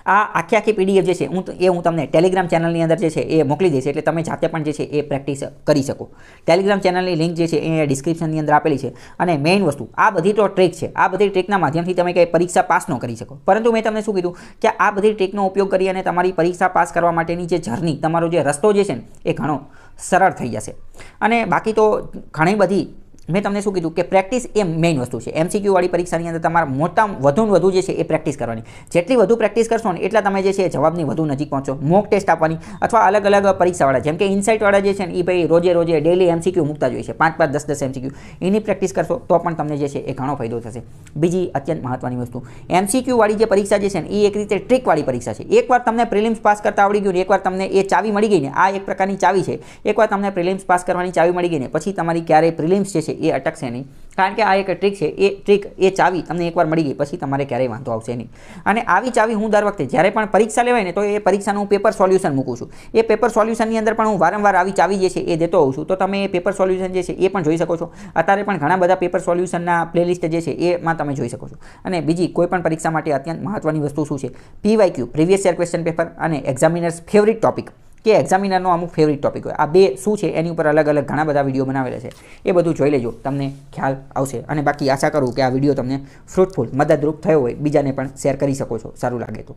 આ આખી PDF જે છે હું તમને ટેલિગ્રામ ચેનલની અંદર જે છે એ મોકલી દઈશ, એટલે તમે જાતે પણ જે છે એ પ્રેક્ટિસ કરી શકો. ટેલિગ્રામ ચેનલની લિંક જે છે એ ડિસ્ક્રિપ્શનની અંદર આપેલી છે. અને મેઇન વસ્તુ આ બધી તો ટ્રીક છે, આ બધી ટ્રીકના માધ્યમથી તમે કંઈ પરીક્ષા પાસ ન કરી શકો. પરંતુ મેં તમને શું કીધું કે આ બધી ટ્રીકનો ઉપયોગ કરી અને તમારી પરીક્ષા પાસ કરવા માટેની જે જર્ની, તમારો જે રસ્તો જે છે ને એ ઘણો સરળ થઈ જશે. અને બાકી તો ઘણી બધી મેં તમને શું કીધું કે પ્રેક્ટિસ એ મેઇન વસ્તુ છે. MCQ વાળી પરીક્ષાની અંદર તમારે વધુ જે છે એ પ્રેક્ટિસ કરવાની. જેટલી વધુ પ્રેક્ટિસ કરશો ને એટલા તમે જે છે જવાબની વધુ નજીક પહોંચો. મોક ટેસ્ટ આપવાની અથવા અલગ અલગ પરીક્ષાવાળા જેમ કે ઇનસાઇટવાળા જે છે ને એ ભાઈ રોજે ડેલી MCQ મૂકતા જોઈએ છે, 5-5, 10-10 MCQ. એની પ્રેક્ટિસ કરશો તો પણ તમને જે છે એ ઘણો ફાયદો થશે. બીજી અત્યંત મહત્વની વસ્તુ, MCQ વાળી જે પરીક્ષા જે છે ને એ એક રીતે ટ્રીકવાળી પરીક્ષા છે. એકવાર તમને પ્રિલિમ્સ પાસ કરતા આવડી ગયું ને, એકવાર તમને એ ચાવી મળી ગઈ ને, આ એક પ્રકારની ચાવી છે. એકવાર તમને પ્રિલિમ્સ પાસ કરવાની ચાવી મળી ગઈ ને પછી તમારી ક્યારેય પ્રિલિમ્સ જે છે એ અટકશે નહીં. કારણ કે આ એક ટ્રીક છે, એ ચાવી તમને એકવાર મળી ગઈ પછી તમારે ક્યારેય વાંધો આવશે નહીં. અને આવી ચાવી હું દર વખતે જ્યારે પણ પરીક્ષા લેવાય ને તો એ પરીક્ષાનું પેપર સોલ્યુશન મૂકું છું. એ પેપર સોલ્યુશનની અંદર પણ હું વારંવાર આવી ચાવી જે છે એ દેતો હોઉં છું. તો તમે એ પેપર સોલ્યુશન જે છે એ પણ જોઈ શકો છો. અત્યારે પણ ઘણા બધા પેપર સોલ્યુશનના પ્લેલિસ્ટ જે છે એમાં તમે જોઈ શકો છો. અને બીજી કોઈ પણ પરીક્ષા માટે અત્યંત મહત્વની વસ્તુ શું છે? PYQ previous year question paper અને એક્ઝામિનર્સ ફેવરિટ ટોપિક કે એક્ઝામિનરનો અમુક ફેવરિટ ટોપિક હોય. આ બે શું છે એની ઉપર અલગ અલગ ઘણા બધા વિડીયો બનાવેલા છે. એ બધું જોઈ લેજો, તમને ખ્યાલ આવશે. અને બાકી આશા કરું કે આ વિડીયો તમને ફ્રૂટફુલ મદદરૂપ થયો હોય, બીજાને પણ શેર કરી શકો છો સારું લાગે તો.